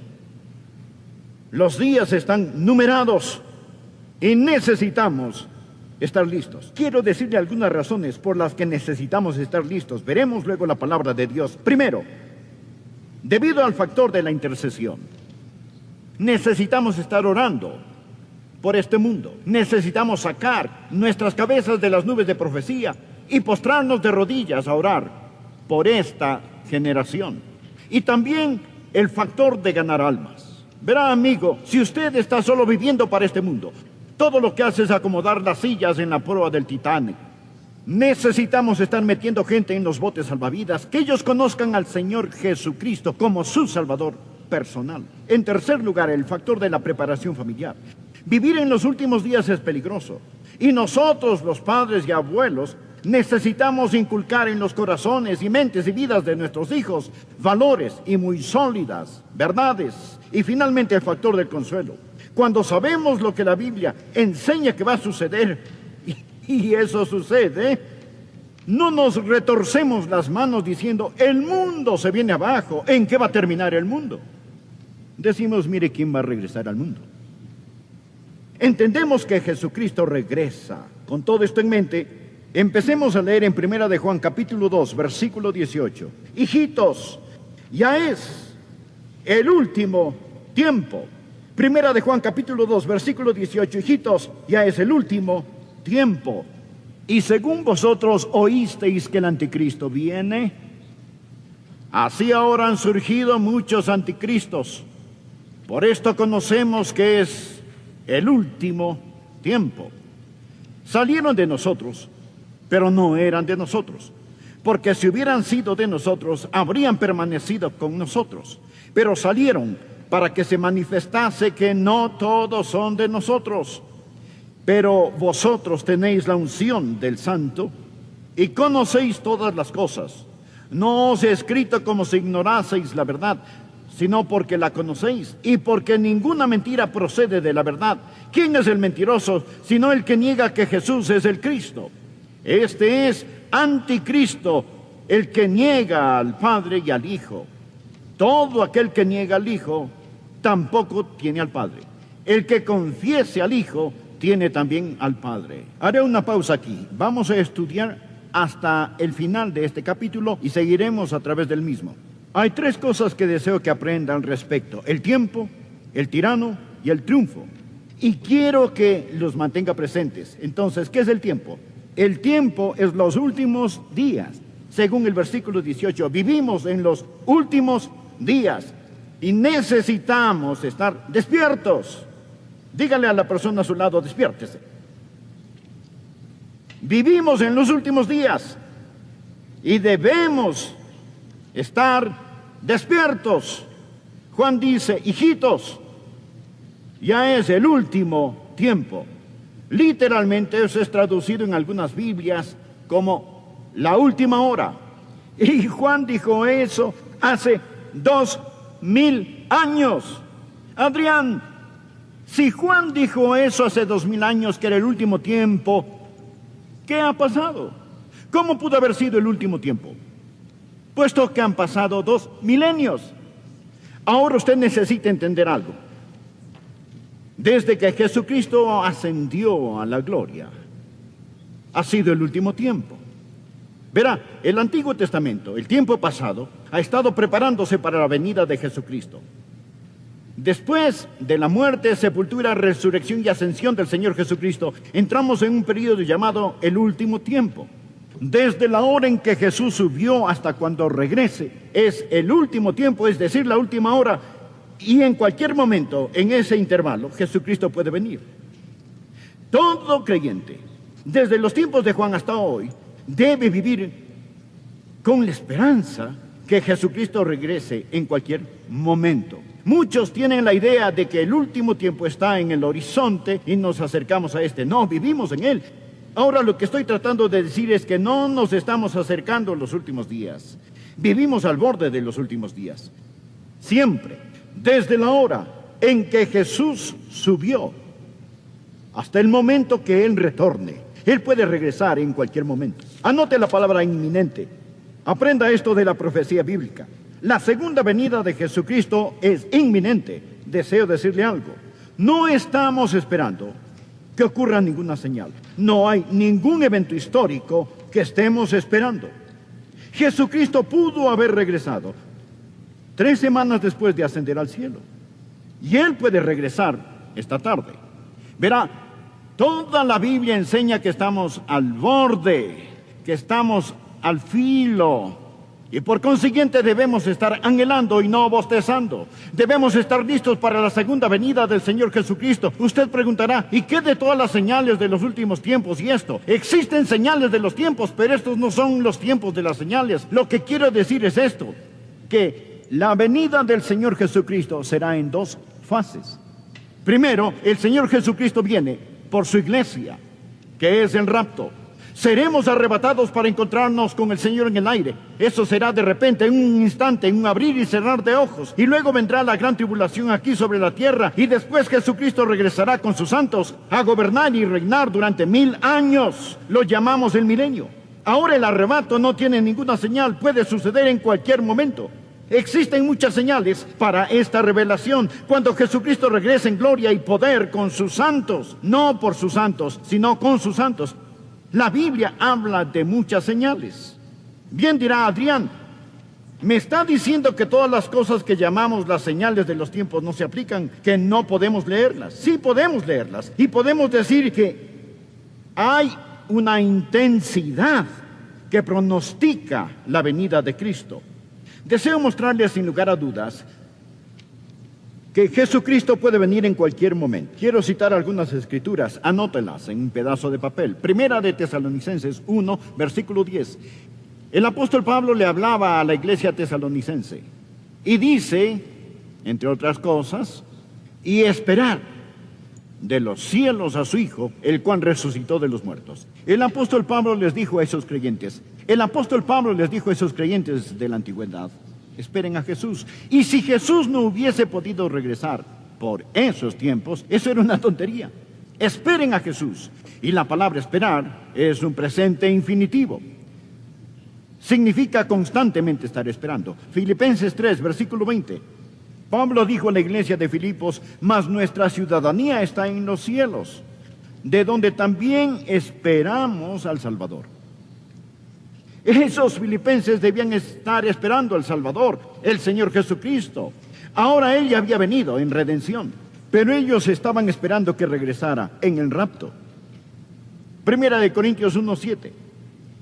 S2: Los días están numerados y necesitamos estar listos. Quiero decirle algunas razones por las que necesitamos estar listos. Veremos luego la palabra de Dios. Primero, debido al factor de la intercesión, necesitamos estar orando por este mundo. Necesitamos sacar nuestras cabezas de las nubes de profecía y postrarnos de rodillas a orar por esta generación. Y también el factor de ganar almas. Verá, amigo, si usted está solo viviendo para este mundo, todo lo que hace es acomodar las sillas en la proa del Titanic. Necesitamos estar metiendo gente en los botes salvavidas, que ellos conozcan al Señor Jesucristo como su Salvador personal. En tercer lugar, el factor de la preparación familiar. Vivir en los últimos días es peligroso, y nosotros, los padres y abuelos, necesitamos inculcar en los corazones y mentes y vidas de nuestros hijos valores y muy sólidas verdades. Y finalmente, el factor del consuelo. Cuando sabemos lo que la Biblia enseña que va a suceder, y eso sucede, no nos retorcemos las manos diciendo, el mundo se viene abajo, ¿en qué va a terminar el mundo? Decimos, mire quién va a regresar al mundo. Entendemos que Jesucristo regresa. Con todo esto en mente, empecemos a leer en 1 de Juan capítulo 2, versículo 18. Hijitos, ya es el último tiempo. 1 de Juan capítulo 2, versículo 18. Hijitos, ya es el último tiempo. Y según vosotros oísteis que el anticristo viene, así ahora han surgido muchos anticristos. Por esto conocemos que es el último tiempo. Salieron de nosotros, pero no eran de nosotros, porque si hubieran sido de nosotros, habrían permanecido con nosotros. Pero salieron para que se manifestase que no todos son de nosotros. Pero vosotros tenéis la unción del Santo y conocéis todas las cosas. No os he escrito como si ignoraseis la verdad, sino porque la conocéis y porque ninguna mentira procede de la verdad. ¿Quién es el mentiroso sino el que niega que Jesús es el Cristo? Este es anticristo, el que niega al Padre y al Hijo. Todo aquel que niega al Hijo tampoco tiene al Padre. El que confiese al Hijo tiene también al Padre. Haré una pausa aquí. Vamos a estudiar hasta el final de este capítulo y seguiremos a través del mismo. Hay tres cosas que deseo que aprendan al respecto: el tiempo, el tirano y el triunfo. Y quiero que los mantenga presentes. Entonces, ¿qué es el tiempo? El tiempo es los últimos días. Según el versículo 18, vivimos en los últimos días y necesitamos estar despiertos. Dígale a la persona a su lado, despiértese. Vivimos en los últimos días y debemos estar despiertos. Juan dice, hijitos, ya es el último tiempo. Literalmente eso es traducido en algunas Biblias como la última hora. Y Juan dijo eso hace 2000 años. Adrián, si Juan dijo eso hace 2000 años, que era el último tiempo, ¿qué ha pasado? ¿Cómo pudo haber sido el último tiempo? Puesto que han pasado 2 milenios. Ahora usted necesita entender algo. Desde que Jesucristo ascendió a la gloria, ha sido el último tiempo. Verá, el Antiguo Testamento, el tiempo pasado, ha estado preparándose para la venida de Jesucristo. Después de la muerte, sepultura, resurrección y ascensión del Señor Jesucristo, entramos en un periodo llamado el último tiempo. Desde la hora en que Jesús subió hasta cuando regrese, es el último tiempo, es decir, la última hora. Y en cualquier momento, en ese intervalo, Jesucristo puede venir. Todo creyente, desde los tiempos de Juan hasta hoy, debe vivir con la esperanza que Jesucristo regrese en cualquier momento. Muchos tienen la idea de que el último tiempo está en el horizonte y nos acercamos a este. No, vivimos en él. Ahora lo que estoy tratando de decir es que no nos estamos acercando a los últimos días. Vivimos al borde de los últimos días. Siempre, desde la hora en que Jesús subió hasta el momento que Él retorne. Él puede regresar en cualquier momento. Anote la palabra inminente. Aprenda esto de la profecía bíblica. La segunda venida de Jesucristo es inminente. Deseo decirle algo. No estamos esperando que ocurra ninguna señal. No hay ningún evento histórico que estemos esperando. Jesucristo pudo haber regresado 3 semanas después de ascender al cielo. Y Él puede regresar esta tarde. Verá, toda la Biblia enseña que estamos al borde, que estamos al filo. Y por consiguiente debemos estar anhelando y no bostezando. Debemos estar listos para la segunda venida del Señor Jesucristo. Usted preguntará, ¿y qué de todas las señales de los últimos tiempos y esto? Existen señales de los tiempos, pero estos no son los tiempos de las señales. Lo que quiero decir es esto, que la venida del Señor Jesucristo será en 2 fases. Primero, el Señor Jesucristo viene por su iglesia, que es el rapto. Seremos arrebatados para encontrarnos con el Señor en el aire. Eso será de repente, en un instante, en un abrir y cerrar de ojos. Y luego vendrá la gran tribulación aquí sobre la tierra. Y después Jesucristo regresará con sus santos a gobernar y reinar durante 1000 años. Lo llamamos el milenio. Ahora el arrebato no tiene ninguna señal. Puede suceder en cualquier momento. Existen muchas señales para esta revelación. Cuando Jesucristo regrese en gloria y poder con sus santos. No por sus santos, sino con sus santos. La Biblia habla de muchas señales. Bien dirá Adrián, ¿me está diciendo que todas las cosas que llamamos las señales de los tiempos no se aplican, que no podemos leerlas? Sí podemos leerlas y podemos decir que hay una intensidad que pronostica la venida de Cristo. Deseo mostrarles sin lugar a dudas que Jesucristo puede venir en cualquier momento. Quiero citar algunas escrituras, anótelas en un pedazo de papel. Primera de Tesalonicenses 1, versículo 10. El apóstol Pablo le hablaba a la iglesia tesalonicense y dice, entre otras cosas, y esperar de los cielos a su Hijo, el cual resucitó de los muertos. El apóstol Pablo les dijo a esos creyentes, de la antigüedad, esperen a Jesús. Y si Jesús no hubiese podido regresar por esos tiempos, eso era una tontería. Esperen a Jesús. Y la palabra esperar es un presente infinitivo. Significa constantemente estar esperando. Filipenses 3, versículo 20. Pablo dijo a la iglesia de Filipos, mas nuestra ciudadanía está en los cielos, de donde también esperamos al Salvador. Esos filipenses debían estar esperando al Salvador, el Señor Jesucristo. Ahora Él ya había venido en redención, pero ellos estaban esperando que regresara en el rapto. Primera de Corintios 1:7.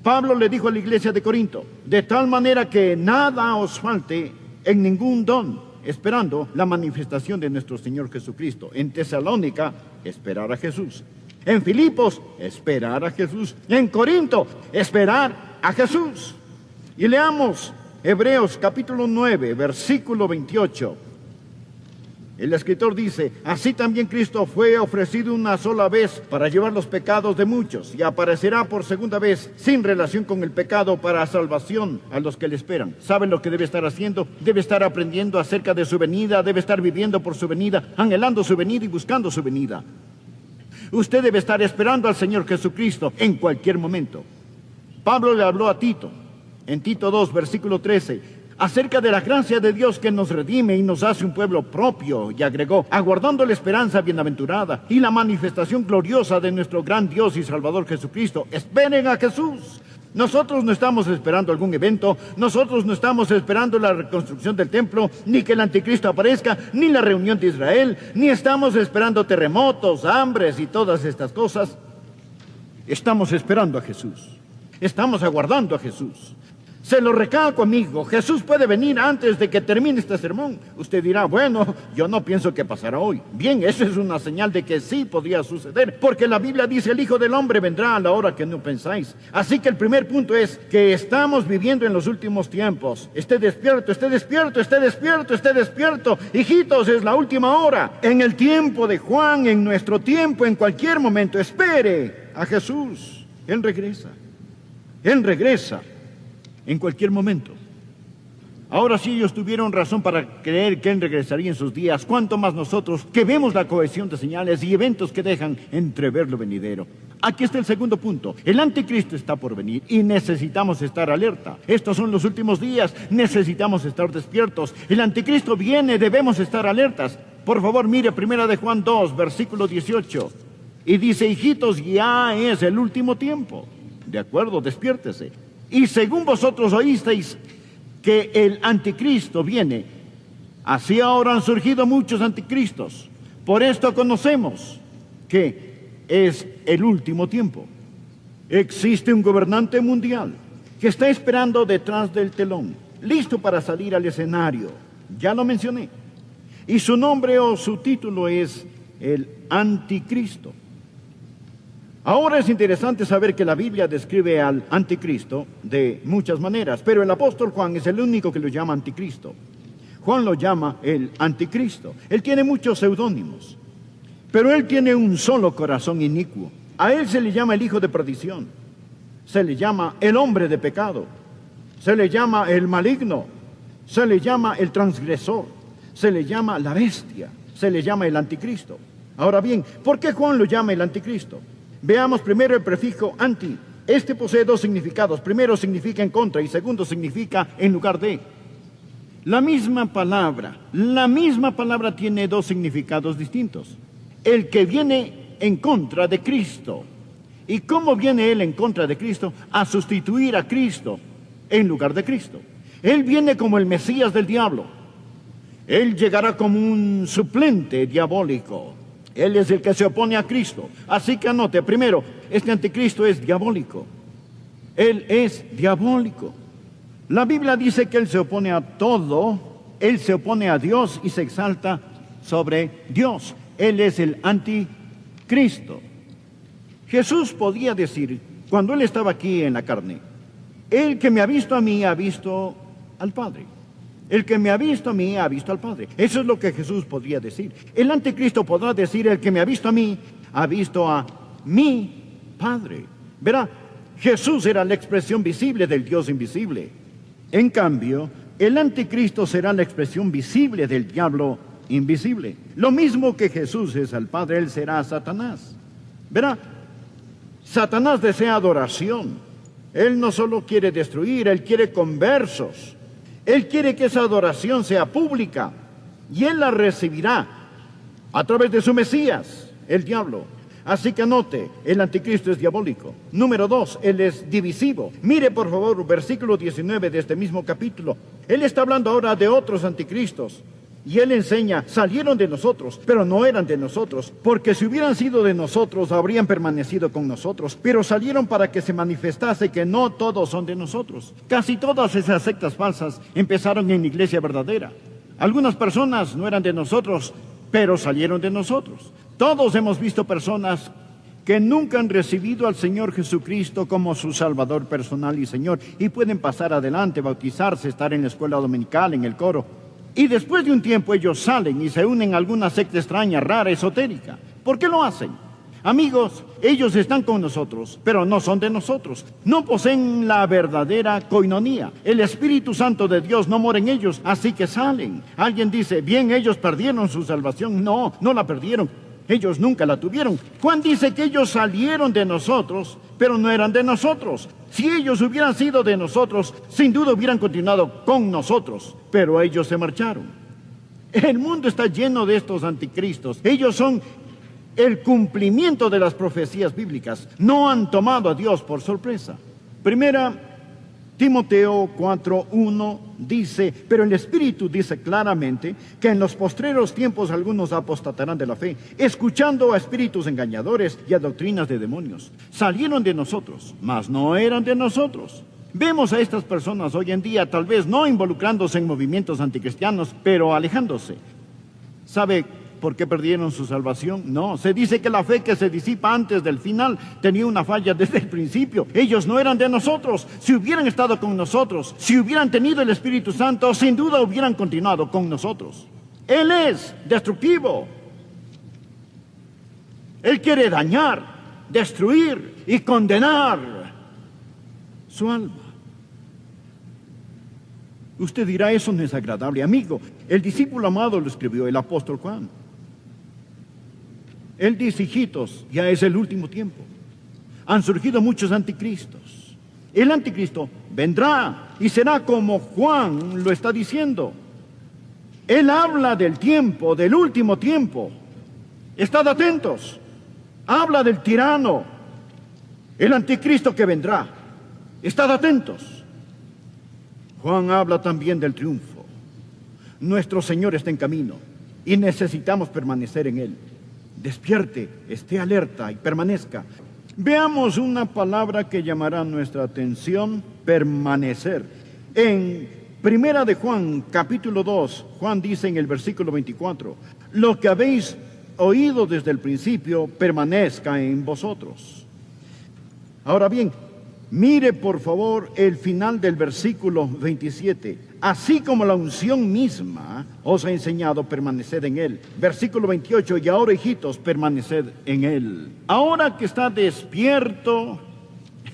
S2: Pablo le dijo a la iglesia de Corinto, de tal manera que nada os falte en ningún don, esperando la manifestación de nuestro Señor Jesucristo. En Tesalónica, esperar a Jesús. En Filipos, esperar a Jesús. En Corinto, esperar a Jesús. Y leamos Hebreos capítulo 9, versículo 28. El escritor dice: así también Cristo fue ofrecido una sola vez para llevar los pecados de muchos, y aparecerá por segunda vez sin relación con el pecado para salvación a los que le esperan. ¿Saben lo que debe estar haciendo? Debe estar aprendiendo acerca de su venida, debe estar viviendo por su venida, anhelando su venida y buscando su venida. Usted debe estar esperando al Señor Jesucristo en cualquier momento. Pablo le habló a Tito, en Tito 2, versículo 13, acerca de la gracia de Dios que nos redime y nos hace un pueblo propio, y agregó: aguardando la esperanza bienaventurada y la manifestación gloriosa de nuestro gran Dios y Salvador Jesucristo. Esperen a Jesús. Nosotros no estamos esperando algún evento, nosotros no estamos esperando la reconstrucción del templo, ni que el anticristo aparezca, ni la reunión de Israel, ni estamos esperando terremotos, hambres y todas estas cosas. Estamos esperando a Jesús. Estamos aguardando a Jesús. Se lo recalco, amigo, Jesús puede venir antes de que termine este sermón. Usted dirá: bueno, yo no pienso que pasará hoy. Bien, eso es una señal de que sí podría suceder, porque la Biblia dice: el Hijo del Hombre vendrá a la hora que no pensáis. Así que el primer punto es que estamos viviendo en los últimos tiempos. Esté despierto, esté despierto, esté despierto, esté despierto. Hijitos, es la última hora. En el tiempo de Juan, en nuestro tiempo, en cualquier momento, espere a Jesús. Él regresa. Él regresa. En cualquier momento. Ahora, si ellos tuvieron razón para creer que Él regresaría en sus días, ¿cuánto más nosotros, que vemos la cohesión de señales y eventos que dejan entrever lo venidero? Aquí está el segundo punto. El anticristo está por venir y necesitamos estar alerta. Estos son los últimos días, necesitamos estar despiertos. El anticristo viene, debemos estar alertas. Por favor, mire 1 de Juan 2, versículo 18. Y dice: hijitos, ya es el último tiempo. De acuerdo, despiértese. Y según vosotros oísteis que el anticristo viene, así ahora han surgido muchos anticristos. Por esto conocemos que es el último tiempo. Existe un gobernante mundial que está esperando detrás del telón, listo para salir al escenario. Ya lo mencioné. Y su nombre o su título es el Anticristo. Ahora es interesante saber que la Biblia describe al anticristo de muchas maneras, pero el apóstol Juan es el único que lo llama anticristo. Juan lo llama el anticristo. Él tiene muchos seudónimos, pero él tiene un solo corazón inicuo. A él se le llama el hijo de perdición, se le llama el hombre de pecado, se le llama el maligno, se le llama el transgresor, se le llama la bestia, se le llama el anticristo. Ahora bien, ¿por qué Juan lo llama el anticristo? Veamos primero el prefijo anti. Este posee dos significados. Primero significa en contra y segundo significa en lugar de. La misma palabra tiene dos significados distintos. El que viene en contra de Cristo. ¿Y cómo viene él en contra de Cristo? A sustituir a Cristo en lugar de Cristo. Él viene como el Mesías del diablo. Él llegará como un suplente diabólico. Él es el que se opone a Cristo. Así que anote, primero, este anticristo es diabólico. Él es diabólico. La Biblia dice que Él se opone a todo. Él se opone a Dios y se exalta sobre Dios. Él es el anticristo. Jesús podía decir, cuando Él estaba aquí en la carne: el que me ha visto a mí ha visto al Padre. El que me ha visto a mí ha visto al Padre. Eso es lo que Jesús podría decir. El anticristo podrá decir: el que me ha visto a mí ha visto a mi Padre. Verá, Jesús era la expresión visible del Dios invisible. En cambio, el anticristo será la expresión visible del diablo invisible. Lo mismo que Jesús es al Padre, Él será Satanás. Verá, Satanás desea adoración. Él no solo quiere destruir, Él quiere conversos. Él quiere que esa adoración sea pública y Él la recibirá a través de su Mesías, el diablo. Así que anote, el anticristo es diabólico. Número 2, Él es divisivo. Mire por favor versículo 19 de este mismo capítulo. Él está hablando ahora de otros anticristos. Y Él enseña: salieron de nosotros, pero no eran de nosotros, porque si hubieran sido de nosotros, habrían permanecido con nosotros, pero salieron para que se manifestase que no todos son de nosotros. Casi todas esas sectas falsas empezaron en la iglesia verdadera. Algunas personas no eran de nosotros, pero salieron de nosotros. Todos hemos visto personas que nunca han recibido al Señor Jesucristo como su Salvador personal y Señor, y pueden pasar adelante, bautizarse, estar en la escuela dominical, en el coro. Y después de un tiempo ellos salen y se unen a alguna secta extraña, rara, esotérica. ¿Por qué lo hacen? Amigos, ellos están con nosotros, pero no son de nosotros. No poseen la verdadera coinonía. El Espíritu Santo de Dios no mora en ellos, así que salen. Alguien dice, bien, ellos perdieron su salvación. No, no la perdieron. Ellos nunca la tuvieron. Juan dice que ellos salieron de nosotros, pero no eran de nosotros. Si ellos hubieran sido de nosotros, sin duda hubieran continuado con nosotros, pero ellos se marcharon. El mundo está lleno de estos anticristos. Ellos son el cumplimiento de las profecías bíblicas. No han tomado a Dios por sorpresa. Primera Timoteo 4:1 dice, pero el Espíritu dice claramente que en los postreros tiempos algunos apostatarán de la fe, escuchando a espíritus engañadores y a doctrinas de demonios. Salieron de nosotros, mas no eran de nosotros. Vemos a estas personas hoy en día tal vez no involucrándose en movimientos anticristianos, pero alejándose. ¿Sabe por qué perdieron su salvación? No, se dice que la fe que se disipa antes del final tenía una falla desde el principio. Ellos no eran de nosotros. Si hubieran estado con nosotros, si hubieran tenido el Espíritu Santo, sin duda hubieran continuado con nosotros. Él es destructivo. Él quiere dañar, destruir y condenar su alma. Usted dirá, eso no es agradable. Amigo, el discípulo amado lo escribió el apóstol Juan. Él dice, hijitos, ya es el último tiempo. Han surgido muchos anticristos. El anticristo vendrá y será como Juan lo está diciendo. Él habla del tiempo, del último tiempo. Estad atentos. Habla del tirano, el anticristo que vendrá. Estad atentos. Juan habla también del triunfo. Nuestro Señor está en camino y necesitamos permanecer en Él. Despierte, esté alerta y permanezca. Veamos una palabra que llamará nuestra atención: permanecer. En Primera de Juan, capítulo 2, Juan dice en el versículo 24, lo que habéis oído desde el principio permanezca en vosotros. Ahora bien, mire por favor el final del versículo 27. Así como la unción misma os ha enseñado, permaneced en él. Versículo 28. Y ahora, hijitos, permaneced en él. Ahora que está despierto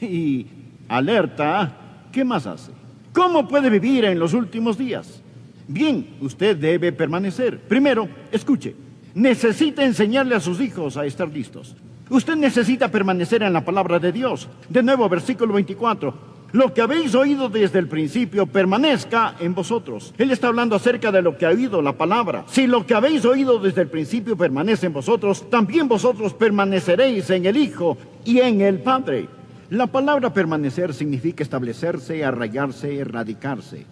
S2: y alerta, ¿qué más hace? ¿Cómo puede vivir en los últimos días? Bien, usted debe permanecer. Primero, escuche. Necesita enseñarle a sus hijos a estar listos. Usted necesita permanecer en la palabra de Dios. De nuevo, versículo 24. Lo que habéis oído desde el principio permanezca en vosotros. Él está hablando acerca de lo que ha oído, la palabra. Si lo que habéis oído desde el principio permanece en vosotros, también vosotros permaneceréis en el Hijo y en el Padre. La palabra permanecer significa establecerse, arraigarse, erradicarse.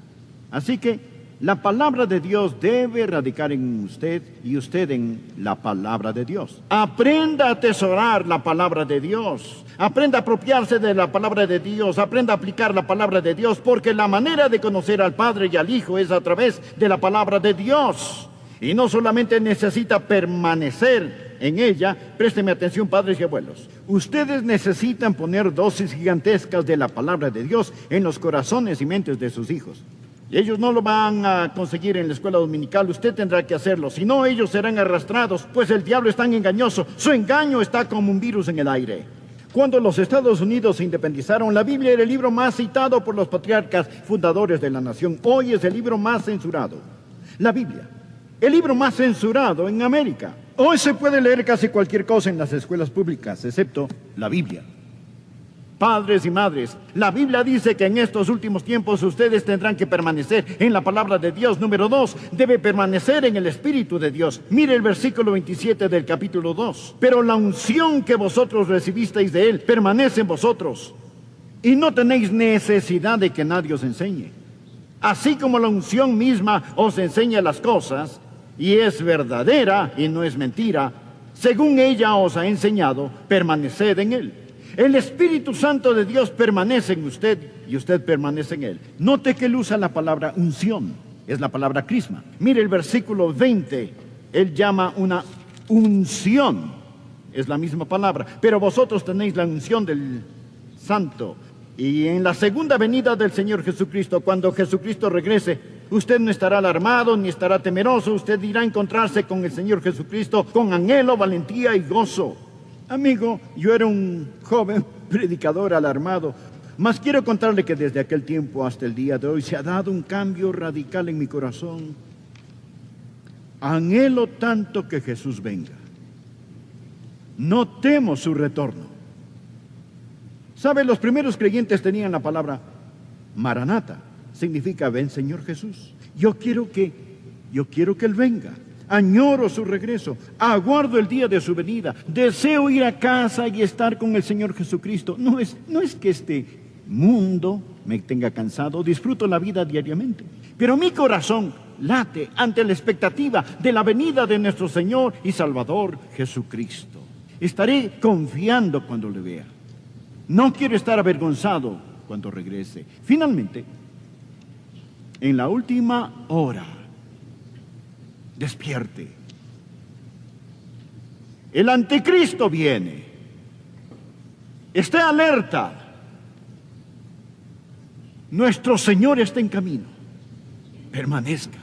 S2: Así que la palabra de Dios debe radicar en usted y usted en la palabra de Dios. Aprenda a atesorar la palabra de Dios. Aprenda a apropiarse de la palabra de Dios. Aprenda a aplicar la palabra de Dios, porque la manera de conocer al Padre y al Hijo es a través de la palabra de Dios. Y no solamente necesita permanecer en ella, présteme atención, padres y abuelos. Ustedes necesitan poner dosis gigantescas de la palabra de Dios en los corazones y mentes de sus hijos. Ellos no lo van a conseguir en la escuela dominical, usted tendrá que hacerlo. Si no, ellos serán arrastrados, pues el diablo es tan engañoso. Su engaño está como un virus en el aire. Cuando los Estados Unidos se independizaron, la Biblia era el libro más citado por los patriarcas fundadores de la nación. Hoy es el libro más censurado. La Biblia, el libro más censurado en América. Hoy se puede leer casi cualquier cosa en las escuelas públicas, excepto la Biblia. Padres y madres, la Biblia dice que en estos últimos tiempos ustedes tendrán que permanecer en la palabra de Dios. Número 2, debe permanecer en el Espíritu de Dios. Mire el versículo 27 del capítulo 2. Pero la unción que vosotros recibisteis de Él permanece en vosotros, y no tenéis necesidad de que nadie os enseñe. Así como la unción misma os enseña las cosas, y es verdadera y no es mentira, según ella os ha enseñado, permaneced en Él. El Espíritu Santo de Dios permanece en usted y usted permanece en Él. Note que Él usa la palabra unción, es la palabra crisma. Mire el versículo 20, Él llama una unción es la misma palabra, pero vosotros tenéis la unción del Santo. Y en la segunda venida del Señor Jesucristo, cuando Jesucristo regrese, usted no estará alarmado ni estará temeroso. Usted irá a encontrarse con el Señor Jesucristo con anhelo, valentía y gozo. Amigo, yo era un joven predicador alarmado, mas quiero contarle que desde aquel tiempo hasta el día de hoy se ha dado un cambio radical en mi corazón. Anhelo tanto que Jesús venga. No temo su retorno. ¿Sabe? Los primeros creyentes tenían la palabra Maranata. Significa ven, Señor Jesús. Yo quiero que Él venga. Añoro su regreso. Aguardo el día de su venida. Deseo ir a casa y estar con el Señor Jesucristo. No es que este mundo me tenga cansado. Disfruto la vida diariamente. Pero mi corazón late ante la expectativa de la venida de nuestro Señor y Salvador Jesucristo. Estaré confiando cuando le vea. No quiero estar avergonzado cuando regrese. Finalmente, en la última hora, despierte. El anticristo viene. Esté alerta. Nuestro Señor está en camino. Permanezca.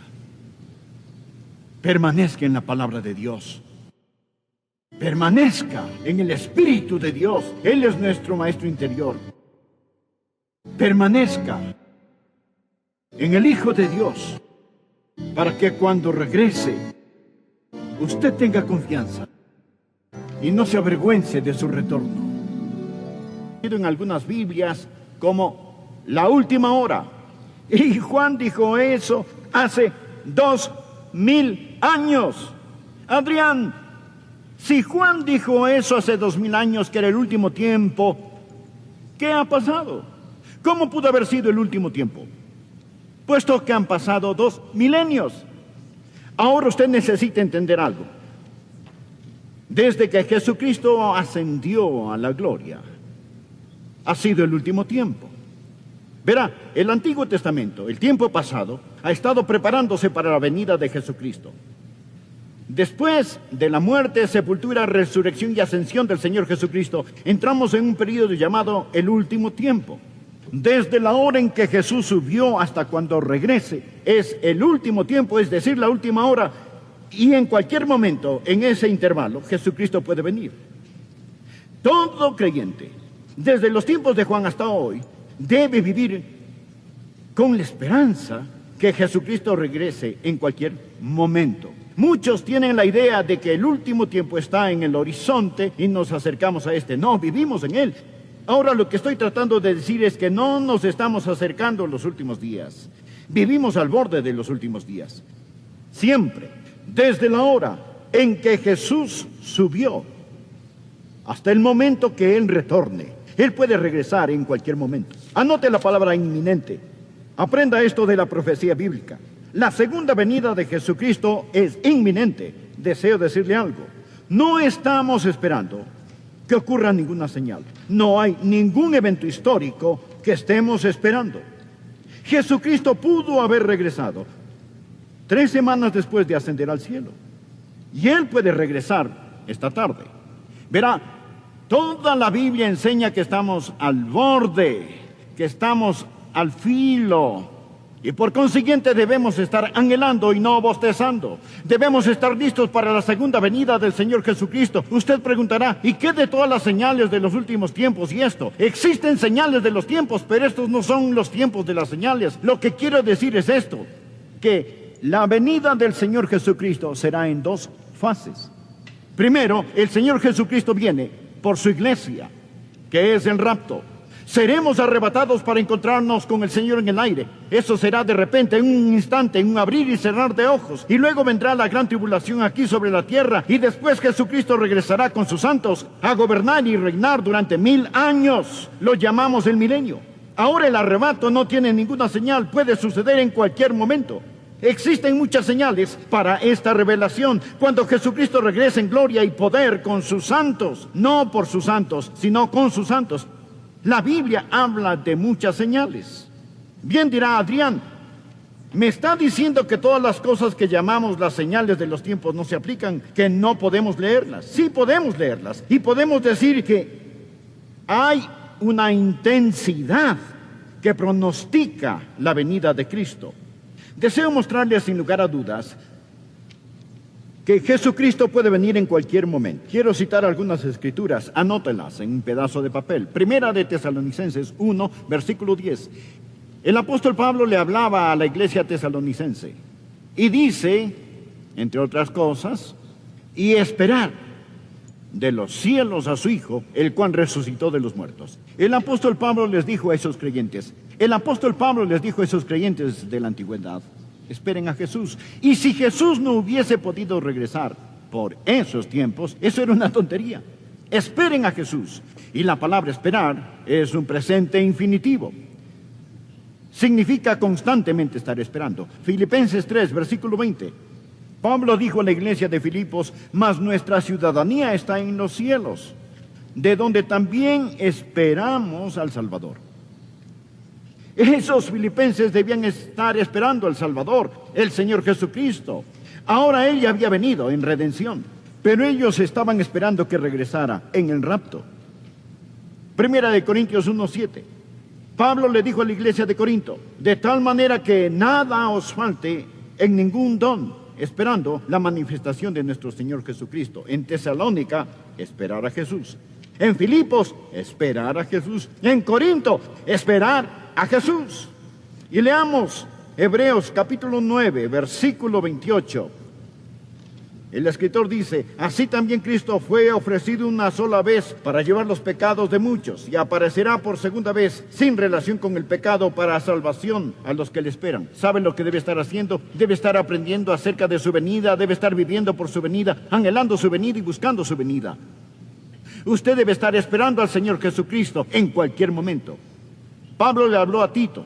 S2: Permanezca en la palabra de Dios. Permanezca en el Espíritu de Dios. Él es nuestro Maestro interior. Permanezca en el Hijo de Dios, para que cuando regrese, usted tenga confianza y no se avergüence de su retorno. En algunas Biblias como la última hora. Y Juan dijo eso hace 2000 años. Adrián, si Juan dijo eso hace 2000 años, que era el último tiempo, ¿qué ha pasado? ¿Cómo pudo haber sido el último tiempo? Puesto que han pasado 2 milenios. Ahora usted necesita entender algo. Desde que Jesucristo ascendió a la gloria, ha sido el último tiempo. Verá, el Antiguo Testamento, el tiempo pasado, ha estado preparándose para la venida de Jesucristo. Después de la muerte, sepultura, resurrección y ascensión del Señor Jesucristo, entramos en un periodo llamado el último tiempo. Desde la hora en que Jesús subió hasta cuando regrese, es el último tiempo, es decir, la última hora. Y en cualquier momento, en ese intervalo, Jesucristo puede venir. Todo creyente, desde los tiempos de Juan hasta hoy, debe vivir con la esperanza que Jesucristo regrese en cualquier momento. Muchos tienen la idea de que el último tiempo está en el horizonte y nos acercamos a este. No, vivimos en él. Ahora lo que estoy tratando de decir es que no nos estamos acercando a los últimos días. Vivimos al borde de los últimos días. Siempre, desde la hora en que Jesús subió hasta el momento que Él retorne. Él puede regresar en cualquier momento. Anote la palabra inminente. Aprenda esto de la profecía bíblica. La segunda venida de Jesucristo es inminente. Deseo decirle algo. No estamos esperando que ocurra ninguna señal. No hay ningún evento histórico que estemos esperando. Jesucristo pudo haber regresado 3 semanas después de ascender al cielo. Y Él puede regresar esta tarde. Verá, toda la Biblia enseña que estamos al borde, que estamos al filo. Y por consiguiente debemos estar anhelando y no bostezando. Debemos estar listos para la segunda venida del Señor Jesucristo. Usted preguntará, ¿y qué de todas las señales de los últimos tiempos y esto? Existen señales de los tiempos, pero estos no son los tiempos de las señales. Lo que quiero decir es esto, que la venida del Señor Jesucristo será en 2 fases. Primero, el Señor Jesucristo viene por su iglesia, que es el rapto. Seremos arrebatados para encontrarnos con el Señor en el aire. Eso será de repente, en un instante, en un abrir y cerrar de ojos. Y luego vendrá la gran tribulación aquí sobre la tierra. Y después Jesucristo regresará con sus santos a gobernar y reinar durante 1000 años. Lo llamamos el milenio. Ahora el arrebato no tiene ninguna señal. Puede suceder en cualquier momento. Existen muchas señales para esta revelación. Cuando Jesucristo regrese en gloria y poder con sus santos. No por sus santos, sino con sus santos. La Biblia habla de muchas señales. Bien dirá Adrián, ¿Me está diciendo que todas las cosas que llamamos las señales de los tiempos no se aplican? ¿Que no podemos leerlas? Sí podemos leerlas. Y podemos decir que hay una intensidad que pronostica la venida de Cristo. Deseo mostrarles sin lugar a dudas que Jesucristo puede venir en cualquier momento. Quiero citar algunas escrituras, anótelas en un pedazo de papel. Primera de Tesalonicenses 1, versículo 10. El apóstol Pablo le hablaba a la iglesia tesalonicense y dice, entre otras cosas, y esperar de los cielos a su Hijo, el cual resucitó de los muertos. El apóstol Pablo les dijo a esos creyentes, de la antigüedad, esperen a Jesús. Y si Jesús no hubiese podido regresar por esos tiempos, eso era una tontería. Esperen a Jesús. Y la palabra esperar es un presente infinitivo. Significa constantemente estar esperando. Filipenses 3, versículo 20. Pablo dijo a la iglesia de Filipos, mas nuestra ciudadanía está en los cielos, de donde también esperamos al Salvador. Esos filipenses debían estar esperando al Salvador, el Señor Jesucristo. Ahora Él ya había venido en redención, pero ellos estaban esperando que regresara en el rapto. Primera de Corintios 1:7. Pablo le dijo a la iglesia de Corinto, de tal manera que nada os falte en ningún don, esperando la manifestación de nuestro Señor Jesucristo. En Tesalónica, esperar a Jesús. En Filipos, esperar a Jesús. En Corinto, esperar a Jesús. Y leamos Hebreos capítulo 9, versículo 28. El escritor dice, así también Cristo fue ofrecido una sola vez para llevar los pecados de muchos y aparecerá por segunda vez sin relación con el pecado para salvación a los que le esperan. ¿Saben lo que debe estar haciendo? Debe estar aprendiendo acerca de su venida, debe estar viviendo por su venida, anhelando su venida y buscando su venida. Usted debe estar esperando al Señor Jesucristo en cualquier momento. Pablo le habló a Tito,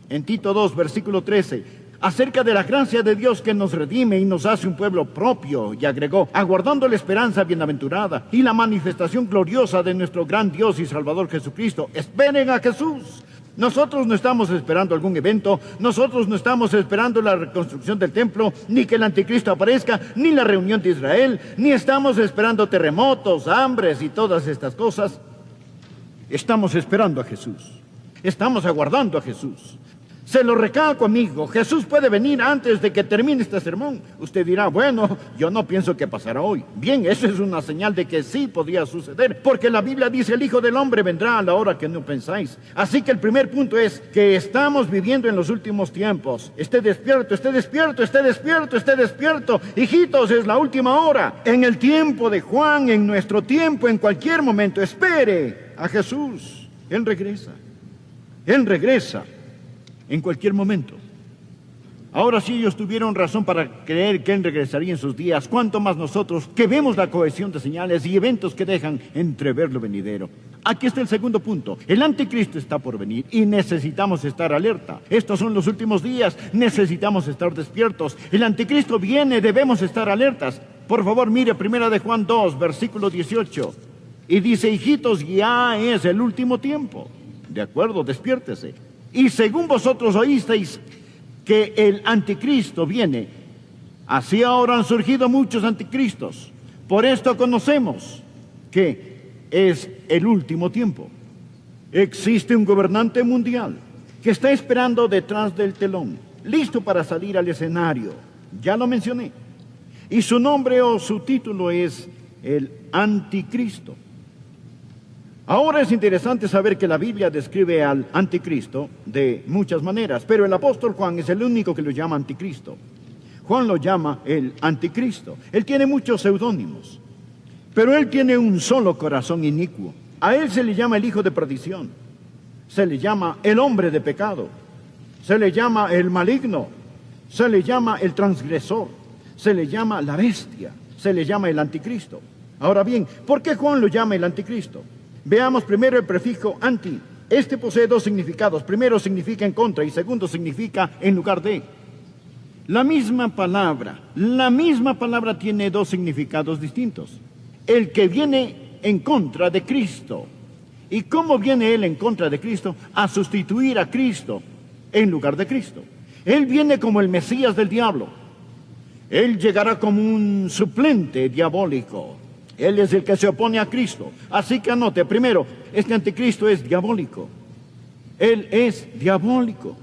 S2: en Tito 2, versículo 13, acerca de la gracia de Dios que nos redime y nos hace un pueblo propio, y agregó, aguardando la esperanza bienaventurada y la manifestación gloriosa de nuestro gran Dios y Salvador Jesucristo. Esperen a Jesús. Nosotros no estamos esperando algún evento, nosotros no estamos esperando la reconstrucción del templo, ni que el anticristo aparezca, ni la reunión de Israel, ni estamos esperando terremotos, hambres y todas estas cosas. Estamos esperando a Jesús. Estamos aguardando a Jesús. Se lo recalco, amigo, Jesús puede venir antes de que termine este sermón. Usted dirá, bueno, yo no pienso que pasará hoy. Bien, eso es una señal de que sí podría suceder, porque la Biblia dice, el Hijo del Hombre vendrá a la hora que no pensáis. Así que el primer punto es que estamos viviendo en los últimos tiempos. Esté despierto, esté despierto, esté despierto, esté despierto. Hijitos, es la última hora. En el tiempo de Juan, en nuestro tiempo, en cualquier momento, espere a Jesús. Él regresa. Él regresa. En cualquier momento. Ahora sí ellos tuvieron razón para creer que Él regresaría en sus días. ¿Cuánto más nosotros que vemos la cohesión de señales y eventos que dejan entrever lo venidero? Aquí está el segundo punto. El anticristo está por venir y necesitamos estar alerta. Estos son los últimos días. Necesitamos estar despiertos. El anticristo viene, debemos estar alertas. Por favor, mire 1 de Juan 2, versículo 18. Y dice, hijitos, ya es el último tiempo. De acuerdo, despiértese. Y según vosotros oísteis que el anticristo viene, así ahora han surgido muchos anticristos. Por esto conocemos que es el último tiempo. Existe un gobernante mundial que está esperando detrás del telón, listo para salir al escenario. Ya lo mencioné. Y su nombre o su título es el anticristo. Ahora es interesante saber que la Biblia describe al anticristo de muchas maneras, pero el apóstol Juan es el único que lo llama anticristo. Juan lo llama el anticristo. Él tiene muchos seudónimos, pero él tiene un solo corazón inicuo. A él se le llama el hijo de perdición, se le llama el hombre de pecado, se le llama el maligno, se le llama el transgresor, se le llama la bestia, se le llama el anticristo. Ahora bien, ¿por qué Juan lo llama el anticristo? Veamos primero el prefijo anti. Este posee dos significados. Primero significa en contra y segundo significa en lugar de. La misma palabra tiene dos significados distintos. El que viene en contra de Cristo. ¿Y cómo viene él en contra de Cristo? A sustituir a Cristo en lugar de Cristo. Él viene como el Mesías del diablo. Él llegará como un suplente diabólico. Él es el que se opone a Cristo. Así que anote, primero, este anticristo es diabólico. Él es diabólico.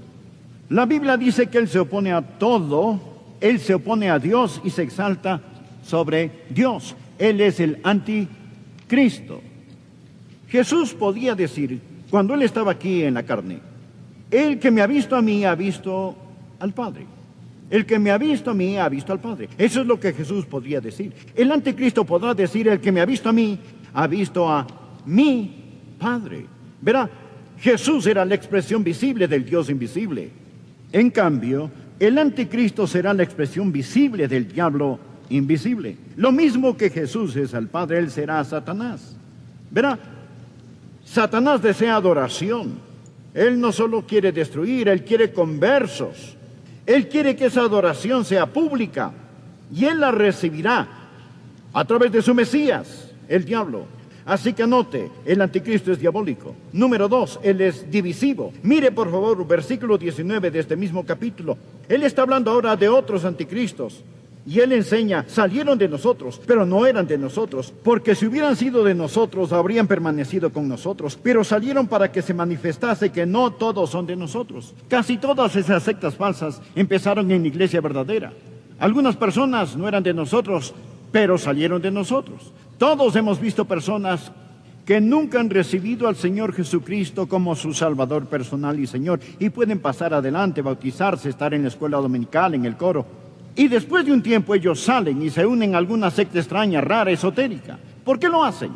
S2: La Biblia dice que Él se opone a todo. Él se opone a Dios y se exalta sobre Dios. Él es el anticristo. Jesús podía decir, cuando Él estaba aquí en la carne, el que me ha visto a mí ha visto al Padre. El que me ha visto a mí ha visto al Padre. Eso es lo que Jesús podría decir. El anticristo podrá decir, el que me ha visto a mí ha visto a mi Padre. Verá, Jesús era la expresión visible del Dios invisible. En cambio, el anticristo será la expresión visible del diablo invisible. Lo mismo que Jesús es al Padre, Él será Satanás. Verá, Satanás desea adoración. Él no solo quiere destruir, Él quiere conversos. Él quiere que esa adoración sea pública y Él la recibirá a través de su Mesías, el diablo. Así que anote, el anticristo es diabólico. Número 2, Él es divisivo. Mire por favor versículo 19 de este mismo capítulo. Él está hablando ahora de otros anticristos. Y Él enseña, salieron de nosotros, pero no eran de nosotros, porque si hubieran sido de nosotros, habrían permanecido con nosotros, pero salieron para que se manifestase que no todos son de nosotros. Casi todas esas sectas falsas empezaron en la iglesia verdadera. Algunas personas no eran de nosotros, pero salieron de nosotros. Todos hemos visto personas que nunca han recibido al Señor Jesucristo como su Salvador personal y Señor, y pueden pasar adelante, bautizarse, estar en la escuela dominical, en el coro. Y después de un tiempo ellos salen y se unen a alguna secta extraña, rara, esotérica. ¿Por qué lo hacen?